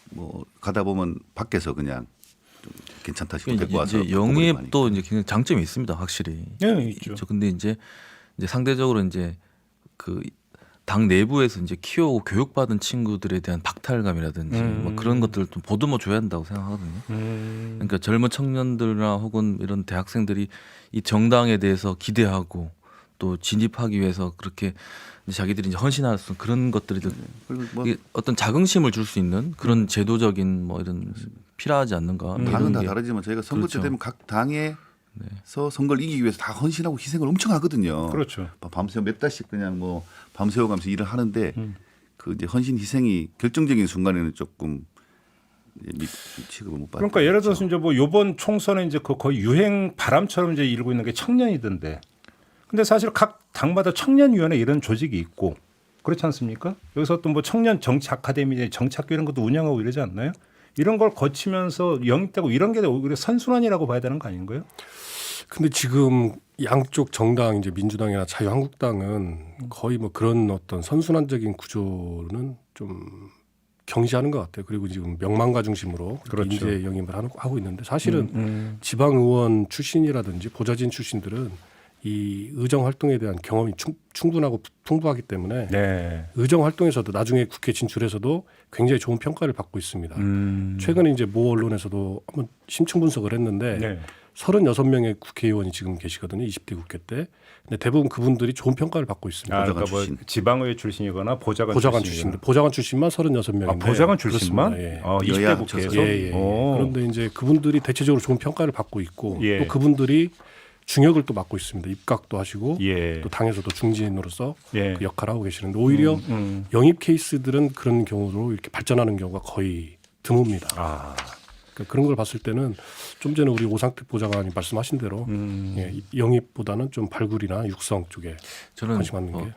뭐 가다 보면 밖에서 그냥 좀 괜찮다 싶으면 데리고 와서 이제 영입도 이제 굉장히 장점이 있습니다, 확실히. 네, 있죠. 근데 이제 상대적으로 이제 그 당 내부에서 이제 키워오고 교육받은 친구들에 대한 박탈감이라든지 뭐 그런 것들을 좀 보듬어 줘야 한다고 생각하거든요. 그러니까 젊은 청년들이나 혹은 이런 대학생들이 이 정당에 대해서 기대하고 또 진입하기 위해서 그렇게 이제 자기들이 이제 헌신할 수 있는 그런 것들이 그리고 뭐 이게 어떤 자긍심을 줄 수 있는 그런 제도적인 뭐 이런 필요하지 않는가. 당은 이런 다 게. 다르지만 저희가 선거 때 그렇죠. 되면 각 당에서 선거를 이기기 위해서 다 헌신하고 희생을 엄청 하거든요. 그렇죠. 밤새 몇 달씩 그냥 뭐 밤새워가면서 일을 하는데 그 이제 헌신 희생이 결정적인 순간에는 조금 이제 취급을 못 받는. 그러니까 예를 들어서 이제 뭐 이번 총선에 이제 그 거의 유행 바람처럼 이제 일고 있는 게 청년이던데. 근데 사실 각 당마다 청년위원회 이런 조직이 있고 그렇지 않습니까? 여기서 또 뭐 청년 정치 아카데미, 정치학교 이런 것도 운영하고 이러지 않나요? 이런 걸 거치면서 영입되고 이런 게 오히려 선순환이라고 봐야 되는 거 아닌가요? 근데 지금 양쪽 정당 이제 민주당이나 자유한국당은 거의 뭐 그런 어떤 선순환적인 구조는 좀 경시하는 것 같아요. 그리고 지금 명망가 중심으로 그렇죠. 인재 영입을 하고 있는데 사실은 지방 의원 출신이라든지 보좌진 출신들은 이 의정 활동에 대한 경험이 충분하고 풍부하기 때문에 네. 의정 활동에서도 나중에 국회 진출해서도 굉장히 좋은 평가를 받고 있습니다. 최근에 이제 모 언론에서도 한번 심층 분석을 했는데 네. 36명의 국회의원이 지금 계시거든요. 20대 국회 때. 근데 대부분 그분들이 좋은 평가를 받고 있습니다. 아, 보좌관 그러니까 뭐 출신. 지방의회 출신이거나 보좌관 출신들. 보좌관 출신만 36명인데. 아, 보좌관 출신만? 예. 20대 여야 국회에서. 합쳐서. 예, 예. 오. 그런데 이제 그분들이 대체적으로 좋은 평가를 받고 있고 예. 또 그분들이 중역을 또 맡고 있습니다. 입각도 하시고 예. 또 당에서도 중진으로서 예. 그 역할을 하고 계시는데 오히려 영입 케이스들은 그런 경우로 이렇게 발전하는 경우가 거의 드뭅니다. 아. 그러니까 그런 걸 봤을 때는 좀 전에 우리 오상택 보좌관이 말씀하신 대로 예, 영입보다는 좀 발굴이나 육성 쪽에 저는 관심 갖는 뭐 게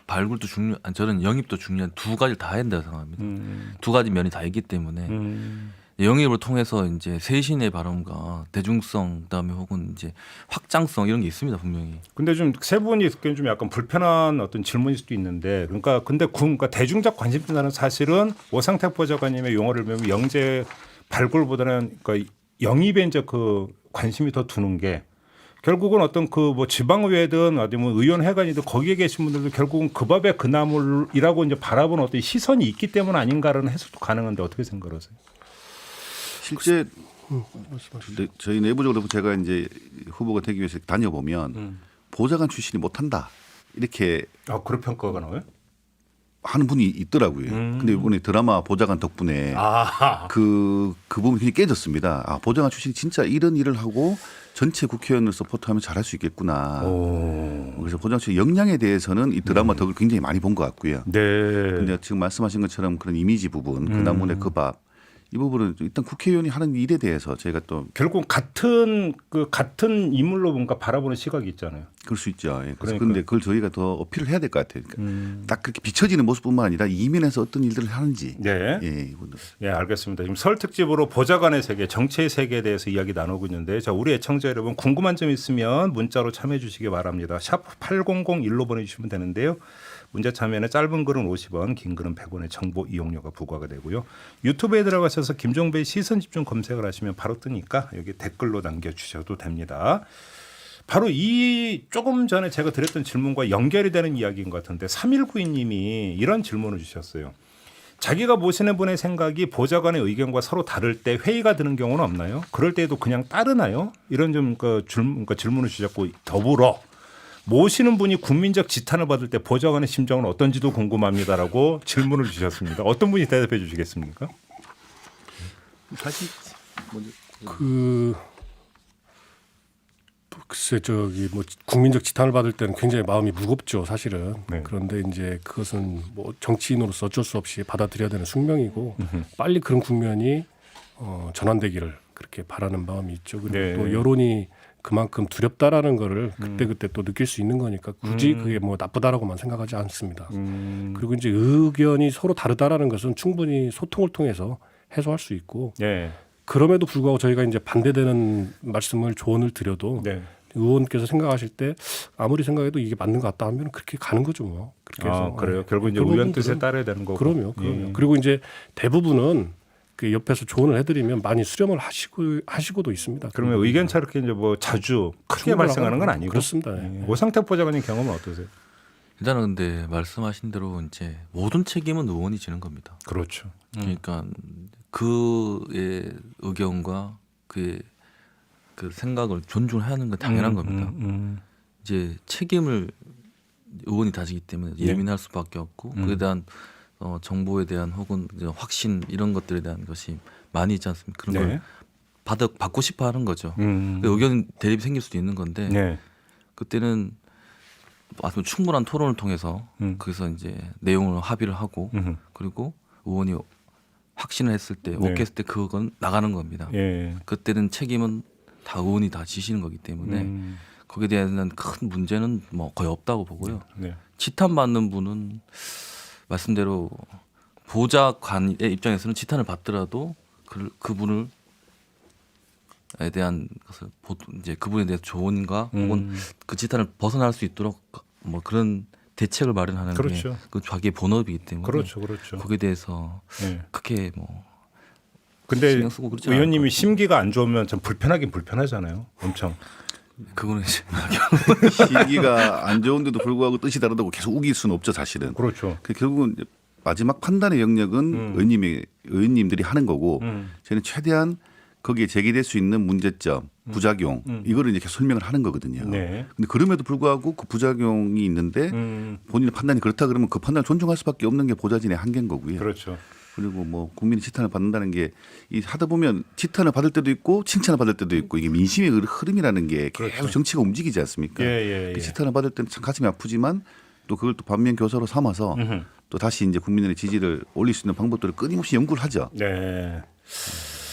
발굴도 중요한 저는 영입도 중요한 두 가지를 다 해야 된다고 생각합니다. 두 가지 면이 다 있기 때문에 영입을 통해서 이제 세신의 발언과 대중성 그다음에 혹은 이제 확장성 이런 게 있습니다 분명히. 근데 좀 세 분이 듣기엔 좀 약간 불편한 어떤 질문일 수도 있는데 그러니까 근데 그러니까 대중적 관심보다는 사실은 오상택 보좌관님의 용어를 보면 영재 발굴보다는 그러니까 영입에 이제 그 관심이 더 두는 게 결국은 어떤 그 뭐 지방의회든 어디 뭐 의원회관이든 거기에 계신 분들도 결국은 그 밥에 그 나물이라고 이제 바라보는 어떤 시선이 있기 때문 아닌가라는 해석도 가능한데 어떻게 생각하세요? 실제 저희 내부적으로 제가 이제 후보가 되기 위해서 다녀보면 보좌관 출신이 못한다 이렇게 아 그런 평가가 나와요? 하는 분이 있더라고요. 근데 이번에 드라마 보좌관 덕분에 아. 그 부분이 굉장히 깨졌습니다. 아, 보좌관 출신이 진짜 이런 일을 하고 전체 국회의원을 서포트하면 잘할 수 있겠구나. 그래서 보좌관 출신 역량에 대해서는 이 드라마 덕을 굉장히 많이 본 것 같고요. 네. 근데 지금 말씀하신 것처럼 그런 이미지 부분, 그 나문의 그 밥, 이 부분은 일단 국회의원이 하는 일에 대해서 저희가 또 결국 같은 인물로 뭔가 바라보는 시각이 있잖아요. 그럴 수 있죠. 예. 그래서 그러니까요. 그런데 그걸 저희가 더 어필을 해야 될 것 같아요. 그러니까 딱 그렇게 비춰지는 모습뿐만 아니라 이면에서 어떤 일들을 하는지. 네. 예, 이분들. 예, 알겠습니다. 지금 설 특집으로 보좌관의 세계, 정치의 세계에 대해서 이야기 나누고 있는데, 자, 우리 애청자 여러분 궁금한 점 있으면 문자로 참여해 주시기 바랍니다. 샵 8001로 보내주시면 되는데요. 문자 참여는 짧은 글은 50원, 긴 글은 100원의 정보 이용료가 부과가 되고요. 유튜브에 들어가셔서 김종배의 시선집중 검색을 하시면 바로 뜨니까 여기 댓글로 남겨주셔도 됩니다. 바로 이 조금 전에 제가 드렸던 질문과 연결이 되는 이야기인 것 같은데 3192님이 이런 질문을 주셨어요. 자기가 모시는 분의 생각이 보좌관의 의견과 서로 다를 때 회의가 드는 경우는 없나요? 그럴 때에도 그냥 따르나요? 이런 좀 질문을 주셨고 더불어 모시는 분이 국민적 지탄을 받을 때 보좌관의 심정은 어떤지도 궁금합니다라고 질문을 주셨습니다. 어떤 분이 대답해 주시겠습니까? 사실 글쎄 저기 뭐 국민적 지탄을 받을 때는 굉장히 마음이 무겁죠 사실은. 네. 그런데 이제 그것은 뭐 정치인으로서 어쩔 수 없이 받아들여야 되는 숙명이고 빨리 그런 국면이 전환되기를 그렇게 바라는 마음이 있죠. 그리고 네. 또 여론이 그만큼 두렵다라는 거를 그때 또 느낄 수 있는 거니까 굳이 그게 뭐 나쁘다라고만 생각하지 않습니다. 그리고 이제 의견이 서로 다르다라는 것은 충분히 소통을 통해서 해소할 수 있고 네. 그럼에도 불구하고 저희가 이제 반대되는 말씀을 조언을 드려도 네. 의원께서 생각하실 때 아무리 생각해도 이게 맞는 것 같다 하면 그렇게 가는 거죠 뭐. 그렇게 해서 그래요. 결국 이제 그런 의원 뜻에 부분들은 따라야 되는 거고. 그럼요. 그리고 이제 대부분은 그 옆에서 조언을 해드리면 많이 수렴을 하시고도 있습니다. 그러면 의견 차 이렇게 이제 뭐 자주 크게 충분히 발생하는 건 아니고. 그렇습니다. 예. 오상택 보좌관님 경험은 어떠세요? 일단은 근데 말씀하신 대로 이제 모든 책임은 의원이 지는 겁니다. 그렇죠. 그러니까 그의 의견과 그의 그 생각을 존중하는 건 당연한 겁니다. 이제 책임을 의원이 다지기 때문에 예민할 수밖에 없고 그에 대한 정보에 대한 혹은 이제 확신 이런 것들에 대한 것이 많이 있지 않습니까? 그런 네. 걸 받고 싶어 하는 거죠. 그 의견 대립이 생길 수도 있는 건데 네. 그때는 아주 충분한 토론을 통해서 거기서 이제 내용을 합의를 하고 그리고 의원이 확신을 했을 때 네. 오케이 했을 때 그건 나가는 겁니다. 예. 그때는 책임은 다 의원이 다 지시는 거기 때문에 거기에 대한 큰 문제는 뭐 거의 없다고 보고요. 네. 지탄받는 분은 말씀대로 보좌관의 입장에서는 지탄을 받더라도 그분을 에 대한 것을 이제 그분에 대해서 조언과 혹은 그 지탄을 벗어날 수 있도록 뭐 그런 대책을 마련하는 그렇죠. 게 그 자기의 본업이기 때문에 그렇죠. 그렇죠. 거기에 대해서 예. 크게 뭐 근데 신경 쓰고 그러지 의원님이 않을 심기가 안 좋으면 좀 불편하긴 불편하잖아요. 엄청. 그거는 이제 시기가 안 좋은데도 불구하고 뜻이 다르다고 계속 우길 수는 없죠, 사실은. 그렇죠. 그 결국은 이제 마지막 판단의 영역은 의원님들이 하는 거고 저는 최대한 거기에 제기될 수 있는 문제점, 부작용 이거를 이제 계속 설명을 하는 거거든요. 네. 근데 그럼에도 불구하고 그 부작용이 있는데 본인의 판단이 그렇다 그러면 그 판단을 존중할 수밖에 없는 게 보좌진의 한계인 거고요. 그렇죠. 그리고 뭐 국민이 지탄을 받는다는 게 이 하다 보면 지탄을 받을 때도 있고 칭찬을 받을 때도 있고 이게 민심의 흐름이라는 게 계속 정치가 움직이지 않습니까? 예. 그 지탄을 받을 때는 참 가슴이 아프지만 또 그걸 또 반면 교사로 삼아서 또 다시 이제 국민들의 지지를 올릴 수 있는 방법들을 끊임없이 연구를 하죠. 네.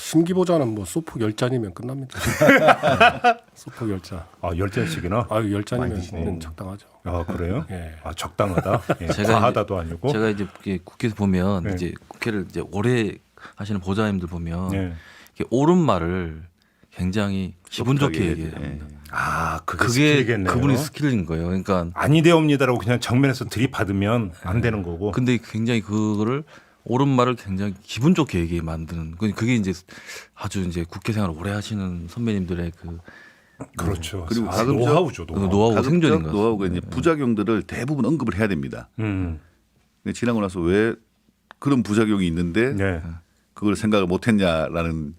심기보자는 뭐 소폭 10잔이면 끝납니다. 소폭 10잔. 아, 10잔씩이나? 아유 많이 드시네요. 10잔이면 적당하죠. 아, 그래요? 예. 아, 적당하다. 예. 제가 과하다도 아니고. 제가 이제 이렇게 국회에서 보면 네. 이제 국회를 이제 오래 하시는 보좌님들 보면 네. 이렇게 옳은 말을 굉장히 기분 좋게 소프트하게 얘기해요. 예. 아, 그게 그게 스킬이겠네요. 그분이 스킬인 거예요. 그러니까 아니되옵니다라고 그냥 정면에서 들이받으면 안 되는 거고. 근데 굉장히 그거를 옳은 말을 굉장히 기분 좋게 얘기 만드는 그게 이제 아주 이제 국회 생활 오래 하시는 선배님들의 그 그렇죠. 그리고 아, 가급적 노하우죠. 그 노하우. 노하우 가급적 생존인 것 노하우가 같습니다. 이제 부작용들을 대부분 언급을 해야 됩니다. 음. 근데 지나고 나서 왜 그런 부작용이 있는데 네. 그걸 생각을 못했냐라는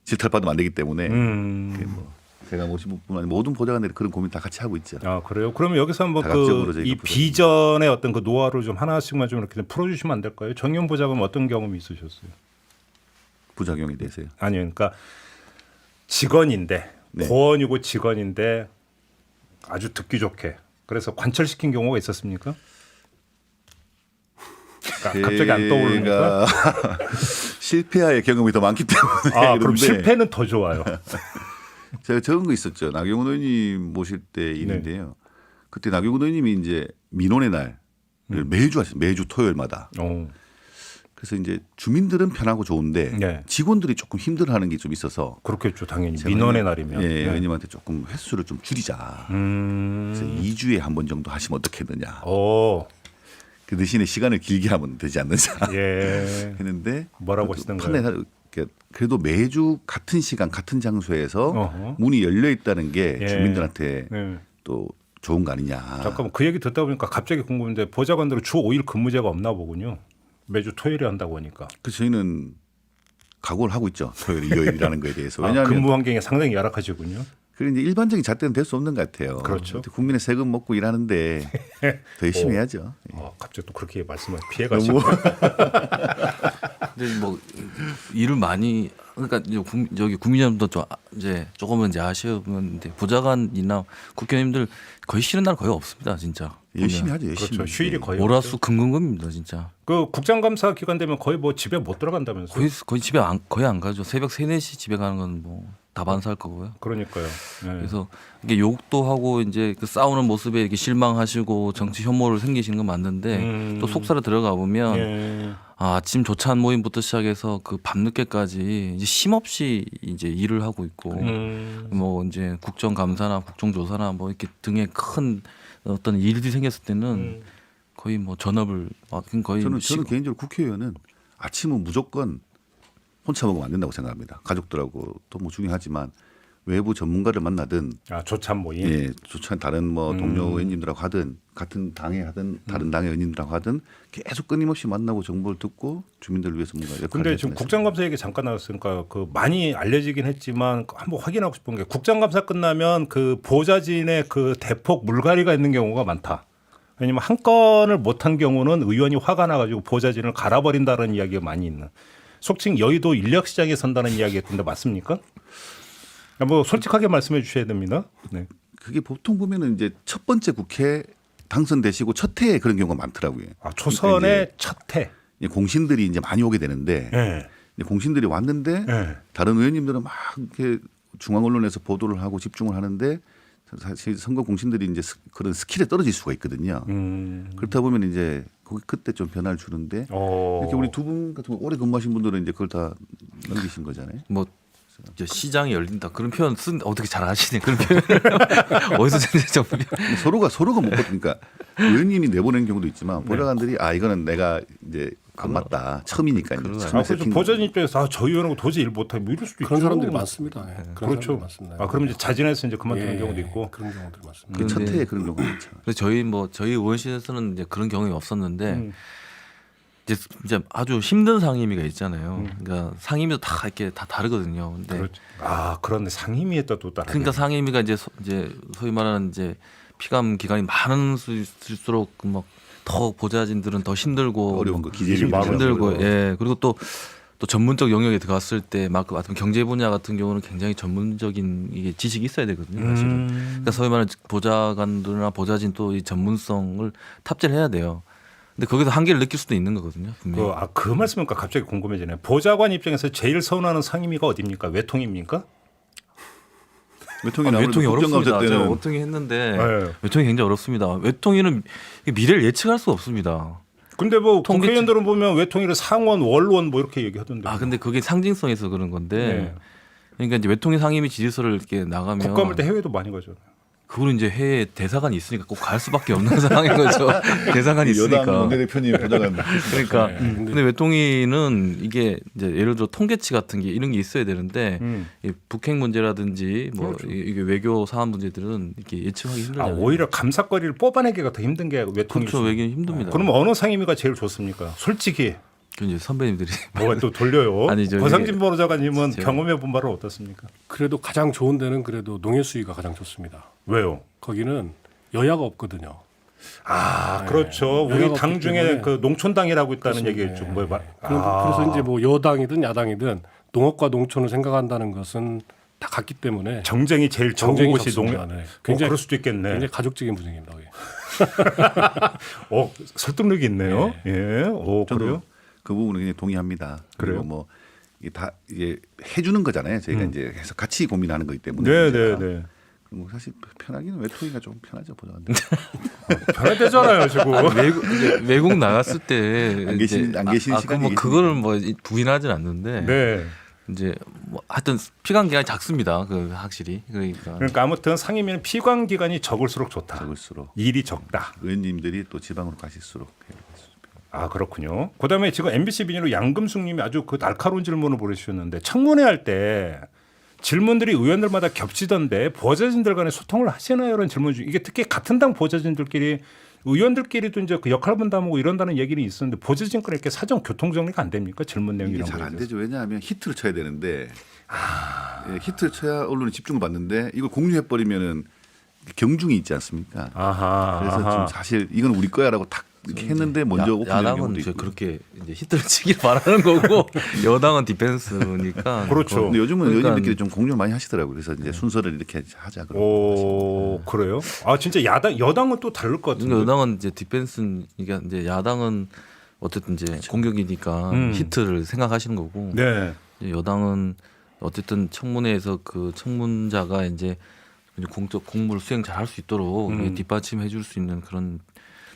질타받으면 안 되기 때문에 뭐 제가 모신 분만 아니라 모든 보좌관들이 그런 고민 다 같이 하고 있죠. 아, 그래요? 그러면 여기서 한번 다각적으로 그 저희가 이 부탁드립니다. 비전의 어떤 그 노하우를 좀 하나씩만 좀 이렇게 좀 풀어주시면 안 될까요? 정용 보좌관 어떤 경험이 있으셨어요? 부작용에 대해서요. 아니요, 그러니까 직원인데 네. 고원이고 직원인데 아주 듣기 좋게 그래서 관철시킨 경우가 있었습니까? 그러니까 갑자기 안 떠오르니까. 제가 실패의 경험이 더 많기 때문에 아, 그럼 그런데 실패는 더 좋아요. 제가 적은 거 있었죠. 나경원 의원님 모실 때 일인데요. 그때 나경원 의원님이 이제 민원의 날을 매주 하셨어요. 매주 토요일마다. 오. 그래서 이제 주민들은 편하고 좋은데 네. 직원들이 조금 힘들어하는 게 좀 있어서 그렇겠죠, 당연히 제가 민원의 날이면. 예, 네. 의원님한테 조금 횟수를 좀 줄이자. 그래서 2주에 한 번 정도 하시면 어떻겠느냐. 오, 그 대신에 시간을 길게 하면 되지 않느냐 예. 했는데 뭐라고 그 하시던가요? 판단이 그래도 매주 같은 시간 같은 장소에서 어허. 문이 열려 있다는 게 예. 주민들한테 네. 또 좋은 거 아니냐. 잠깐만 그 얘기 듣다 보니까 갑자기 궁금한데 보좌관들은 주 5일 근무제가 없나 보군요. 매주 토요일에 한다고 하니까. 그 저희는 각오를 하고 있죠. 토요일, 일요일이라는 거에 대해서. 아, 왜냐하면 근무 환경이 상당히 열악하시군요. 그래 이제 일반적인 잣대는 될 수 없는 것 같아요. 그렇죠. 국민의 세금 먹고 일하는데 더 열심히 해야죠. 갑자기 또 그렇게 말씀을 피해가시고. 근데 뭐 일을 많이 그러니까 이제 여기 국민여러분도 좀 이제 조금은 이제 아시면 이제 보좌관이나 국회의원님들 거의 쉬는 날 거의 없습니다, 진짜. 열심히 하죠. 열심히. 그렇죠. 휴일이 거의 월화수 금금금입니다, 진짜. 그 국장감사 기간 되면 거의 뭐 집에 못 들어간다면서요? 거의 집에 거의 안 가죠. 새벽 3, 4시 집에 가는 건 뭐 다반사할 거고요. 그러니까요. 네. 그래서 이게 욕도 하고 이제 그 싸우는 모습에 이렇게 실망하시고 정치 혐오를 생기시는 건 맞는데 또 속살에 들어가 보면 예. 아침 조찬 모임부터 시작해서 그 밤늦게까지 이제 쉼없이 이제 일을 하고 있고 뭐 이제 국정감사나 국정조사나 뭐 이렇게 등에 큰 어떤 일들이 생겼을 때는 거의 뭐 전업을 거의 저는 개인적으로 국회의원은 아침은 무조건 혼자 먹으면 안 된다고 생각합니다. 가족들하고 또 뭐 중요하지만 외부 전문가를 만나든 조참 모임. 예, 조찬 다른 뭐 동료 의원님들하고 하든 같은 당에 하든 다른 당의 의원님들하고 하든 계속 끊임없이 만나고 정보를 듣고 주민들을 위해서 뭔가 역할을 근데 지금 했습니다. 국정감사 얘기 잠깐 나왔으니까 그 많이 알려지긴 했지만 한번 확인하고 싶은 게 국정감사 끝나면 그 보좌진의 그 대폭 물갈이가 있는 경우가 많다. 왜냐면 한 건을 못한 경우는 의원이 화가 나가지고 보좌진을 갈아버린다는 이야기가 많이 있는. 속칭 여의도 인력시장에 선다는 이야기했던데 맞습니까? 뭐 솔직하게 말씀해 주셔야 됩니다. 네. 그게 보통 보면은 이제 첫 번째 국회 당선되시고 첫 해에 그런 경우가 많더라고요. 초선의 그러니까 첫 해. 이제 공신들이 이제 많이 오게 되는데 네. 이제 공신들이 왔는데 네. 다른 의원님들은 막 이렇게 중앙 언론에서 보도를 하고 집중을 하는데 사실 선거 공신들이 이제 그런 스킬에 떨어질 수가 있거든요. 그렇다 보면 이제 그때 좀 변화를 주는데 이렇게 우리 두 분 같은 거 오래 근무하신 분들은 이제 그걸 다 넘기신 거잖아요. 뭐 이제 시장이 열린다 그런 표현 쓴 어떻게 잘 아시네 그런 표현을 어디서 전문이 서로가 못 그러니까 의원님이 내보낸 경우도 있지만 보좌관들이 이거는 내가 이제 안 맞다 처음이니까 이제 처음에 그래서 세팅 보좌진 입장에서 저 의원하고 도저히 일 못하고 뭐 이럴 수도 있죠. 그런 사람들이 많습니다. 예. 그런 그렇죠. 사람들이 많습니다. 그럼 이제 자진해서 이제 그만두는 예, 경우도 있고. 그런 경우들이 많습니다. 그 첫 해에 그런 경우가 많죠. 그래서 저희 의원실에서는 이제 그런 경험이 없었는데 이제 아주 힘든 상임위가 있잖아요. 그러니까 상임위도 다 이렇게 다 다르거든요. 근데 그렇죠. 그런데 상임위에 또 다르네. 그러니까 상임위가 이제 소위 말하는 이제 피감 기간이 많은 수일수록 막 더 보좌진들은 더 힘들고 어려운 거 일이 기재일 많아요. 힘들고 예 그리고 또 전문적 영역에 들어갔을 때 막 같은 경제 분야 같은 경우는 굉장히 전문적인 이게 지식이 있어야 되거든요. 사실은. 그러니까 소위 말하는 보좌관들이나 보좌진 또 이 전문성을 탑재를 해야 돼요. 근데 거기서 한계를 느낄 수도 있는 거거든요. 분명히. 그 말씀이니까 갑자기 궁금해지네요. 보좌관 입장에서 제일 서운하는 상임위가 어디입니까? 외통입니까? 외통이 나오는 외통이 어렵습니다. 국정감사 제가 때는 외통이 했는데 네. 외통이 굉장히 어렵습니다. 외통위는 미래를 예측할 수가 없습니다. 근데 뭐 통계치- 국회의원들은 보면 외통위를 상원, 원론 뭐 이렇게 얘기하던데. 근데 그게 상징성에서 그런 건데 네. 그러니까 이제 외통위 상임위 지지서를 이렇게 나가면 국감할 때 해외도 많이 가잖아요. 그거는 이제 해외 대사관이 있으니까 꼭 갈 수밖에 없는 상황인 거죠. 대사관이 있으니까. 여당 원내대표님 보좌관 그러니까 네. 근데 외통위는 이게 이제 예를 들어 통계치 같은 게 이런 게 있어야 되는데 이 북핵 문제라든지 뭐 그렇죠. 이게 외교 사안 문제들은 이렇게 예측하기 힘들잖아요. 오히려 감사거리를 뽑아내기가 더 힘든 게 외통위. 그렇죠. 외교는 힘듭니다. 그럼 어느 상임위가 제일 좋습니까? 솔직히 그 이제 선배님들이 뭐가 또 돌려요. 아니, 저기- 고상진 변호사님은 제가- 경험해 본 바는 어떻습니까? 그래도 가장 좋은 데는 그래도 농해수위가 가장 좋습니다. 왜요? 거기는 여야가 없거든요. 그렇죠. 우리 여야가 당 없기 중에 때문에 그 농촌당이라고 있다는 그렇습니다. 얘기를 좀 뭐. 그래서 이제 뭐 여당이든 야당이든 농업과 농촌을 생각한다는 것은 다 같기 때문에 정쟁이 제일 적은 정쟁이 곳이 적습니다. 네. 굉장히 그럴 수도 있겠네. 굉장히 가족적인 분위기입니다. 거기. 설득력이 있네요. 예. 저도 그래요? 그 부분은 그냥 동의합니다. 그래요? 그리고 뭐 이게 다 이게 해주는 거잖아요. 저희가 이제 해서 같이 고민하는 거기 때문에. 네, 문제가. 네, 네. 뭐 사실 편하기는 외통위가 좀 편하죠 보좌관들. 변화되잖아요, 지금. 외국 나갔을 때 안 계신- 이제 안 계신 시간이 뭐 계시니까. 그거를 뭐 부인하진 않는데 네. 이제 뭐 하여튼 피감 기간이 작습니다. 그 확실히 그러니까 아무튼 상임위는 피감 기간이 적을수록 좋다. 적을수록 일이 적다. 의원님들이 또 지방으로 가실수록 그렇군요. 그다음에 지금 MBC 비니로 양금숙님이 아주 그 날카로운 질문을 보내주셨는데 청문회 할 때 질문들이 의원들마다 겹치던데 보좌진들 간에 소통을 하시나요? 이런 질문 중 이게 특히 같은 당 보좌진들끼리 의원들끼리도 이제 그 역할 분담하고 이런다는 얘기는 있었는데 보좌진 간에 이렇게 사전 교통 정리가 안 됩니까? 질문 내용 이게 이런 잘 거에 안 대해서. 되죠. 왜냐하면 히트를 쳐야 되는데 예, 히트를 쳐야 언론이 집중을 받는데 이걸 공유해 버리면은 경중이 있지 않습니까? 그래서 지금 사실 이건 우리 거야라고 탁 이렇게 했는데 먼저 오픈되는 야당은 경우도 이제 있고. 그렇게 이제 히트를 치길 바라는 거고 여당은 디펜스니까 그렇죠. 근데 요즘은 그러니까 의원님들끼리 좀 공유를 많이 하시더라고요. 그래서 이제 순서를 이렇게 하자. 오, 그래요? 진짜 여당은 또 다를 것 같은데. 그러니까 여당은 이제 디펜스 그러니까 이제 야당은 어쨌든 이제 공격이니까 히트를 생각하시는 거고 네. 이제 여당은 어쨌든 청문회에서 그 청문자가 이제 공적 공무를 수행 잘 할 수 있도록 뒷받침해 줄 수 있는 그런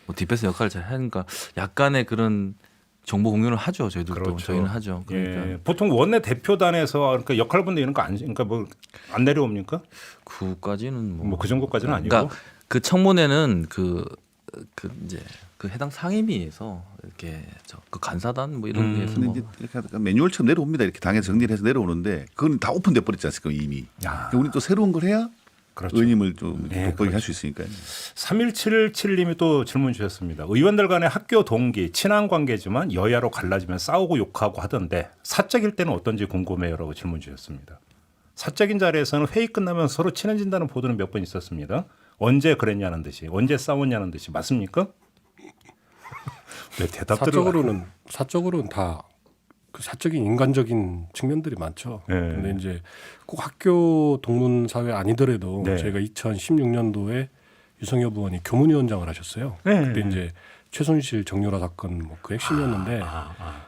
뭐 디펜스 역할을 잘 하니까 약간의 그런 정보 공유를 하죠. 저희들도 그렇죠. 저희는 하죠. 그러니까 예. 보통 원내 대표단에서 그러니까 역할 분담 이런 거 안 그러니까 뭐 안 내려옵니까? 그까지는 뭐 그 정도까지는 아니고. 그러니까 그 청문회는 그 이제 그 해당 상임위에서 이렇게 그 간사단 뭐 이런 데서 근데 뭐 이제 이렇게 하다가 매뉴얼처럼 내려옵니다. 이렇게 당에서 정리를 해서 내려오는데 그건 다 오픈돼 버렸지 않습니까 이미. 그러니까 우리 또 새로운 걸 해야 그렇죠. 의원님을 좀 네, 돋보이게 할 그렇죠. 수 있으니까요. 3177님이 또 질문 주셨습니다. 의원들 간의 학교 동기 친한 관계지만 여야로 갈라지면 싸우고 욕하고 하던데 사적일 때는 어떤지 궁금해요라고 질문 주셨습니다. 사적인 자리에서는 회의 끝나면 서로 친해진다는 보도는 몇 번 있었습니다. 언제 그랬냐는 듯이 언제 싸웠냐는 듯이 맞습니까? 네, 대답들을 사적으로는 다 그 사적인 인간적인 측면들이 많죠. 네. 근데 이제 꼭 학교 동문 사회 아니더라도 네. 저희가 2016년도에 유성엽 의원이 교문위원장을 하셨어요. 네. 그때 이제 최순실 정유라 사건 뭐 그 핵심이었는데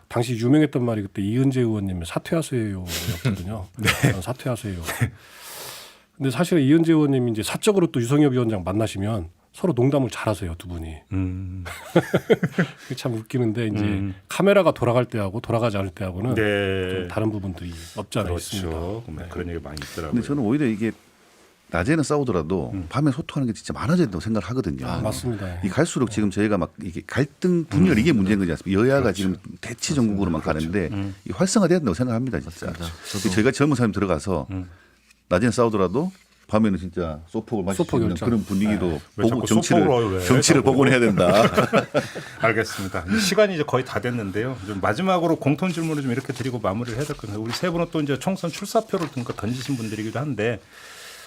당시 유명했던 말이 그때 이은재 의원님의 사퇴하세요였거든요. 사퇴하세요. 근데 사실 이은재 의원님이 이제 사적으로 또 유성엽 위원장 만나시면 서로 농담을 잘하세요 두 분이. 그게 참 웃기는데 이제 카메라가 돌아갈 때하고 돌아가지 않을 때하고는 네. 좀 다른 부분들이 없지 않아 있습니다. 그렇죠. 그런 얘기 많이 있더라고요. 근데 저는 오히려 이게 낮에는 싸우더라도 밤에 소통하는 게 진짜 많아져야 된다고 생각을 하거든요. 맞습니다. 이 갈수록 지금 저희가 막 이게 갈등 분열 이게 문제인 거지 않습니까? 여야가 지금 대치 전국으로만 가는데 이 활성화돼야 된다고 생각합니다, 진짜. 맞습니다. 저희가 젊은 사람 들어가서 낮에는 싸우더라도 밤에는 진짜 소폭을 마실 수 소폭 있는 열정. 그런 분위기도 왜 보고 자꾸 소폭을 왜? 정치를 복원해야 된다. 알겠습니다. 시간이 이제 거의 다 됐는데요. 좀 마지막으로 공통 질문을 좀 이렇게 드리고 마무리를 해야 될 것 같아요. 우리 세 분은 또 이제 총선 출사표를 던지신 분들이기도 한데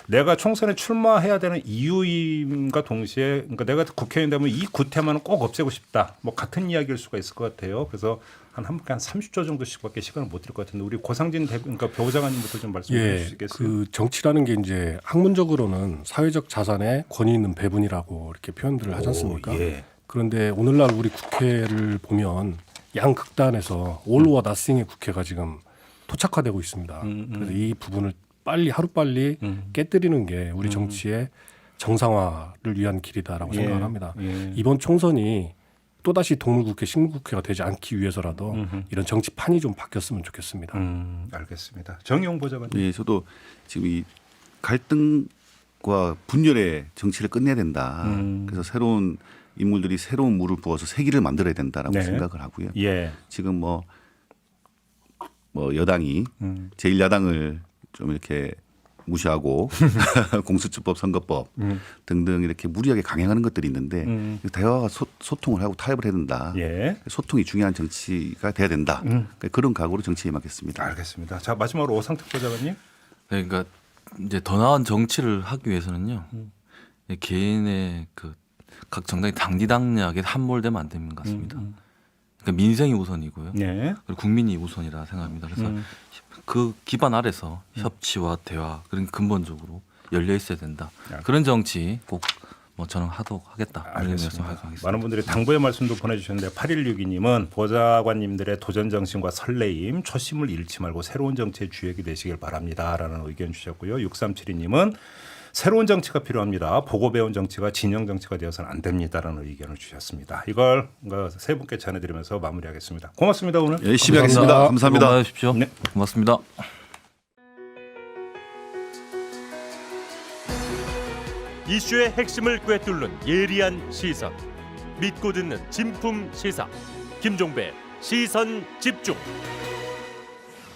내가 총선에 출마해야 되는 이유임과 동시에 그러니까 내가 국회의원 되면 이 구태만은 꼭 없애고 싶다. 뭐 같은 이야기일 수가 있을 것 같아요. 그래서 한 30초 정도씩밖에 시간을 못 드릴 것 같은데 우리 고상진 그러니까 배우장관님부터 좀 말씀해 주시겠어요? 그 정치라는 게 이제 학문적으로는 사회적 자산의 권위 있는 배분이라고 이렇게 표현들을 하지 않습니까? 예. 그런데 오늘날 우리 국회를 보면 양극단에서 all or nothing의 국회가 지금 토착화되고 있습니다. 그래서 이 부분을 하루빨리 깨뜨리는 게 우리 정치의 정상화를 위한 길이다라고 예. 생각을 합니다. 예. 이번 총선이 또다시 동물국회, 식물국회가 되지 않기 위해서라도 이런 정치판이 좀 바뀌었으면 좋겠습니다. 알겠습니다. 정용 보좌관님. 예, 저도 지금 이 갈등과 분열의 정치를 끝내야 된다. 그래서 새로운 인물들이 새로운 물을 부어서 세기를 만들어야 된다라고 네. 생각을 하고요. 예. 지금 뭐 여당이 제1야당을 좀 이렇게 무시하고 공수처법, 선거법 등등 이렇게 무리하게 강행하는 것들이 있는데 대화가 소통을 하고 타협을 해야 된다. 예. 소통이 중요한 정치가 돼야 된다. 그러니까 그런 각오로 정치에 임하겠습니다. 알겠습니다. 자 마지막으로 오상택 보좌관님. 네, 그러니까 이제 더 나은 정치를 하기 위해서는요. 개인의 그 각 정당이 당리당략에 함몰되면 안 되는 것 같습니다. 그러니까 민생이 우선이고요. 네. 그리고 국민이 우선이라 생각합니다. 그래서 그 기반 아래서 협치와 대화 그런 근본적으로 열려 있어야 된다. 그런 정치 꼭 뭐 저는 하도록 하겠다. 이런 알겠습니다. 말씀하겠습니다. 많은 분들이 당부의 말씀도 보내주셨는데 8162님은 보좌관님들의 도전 정신과 설레임, 초심을 잃지 말고 새로운 정치의 주역이 되시길 바랍니다라는 의견 주셨고요. 6372님은 새로운 정치가 필요합니다. 보고 배운 정치가 진영 정치가 되어서는 안 됩니다라는 의견을 주셨습니다. 이걸 세 분께 전해드리면서 마무리하겠습니다. 고맙습니다. 오늘. 열심히 하겠습니다. 감사합니다. 건강하십시오. 네. 고맙습니다. 이슈의 핵심을 꿰뚫는 예리한 시선, 믿고 듣는 진품 시사 김종배 시선 집중.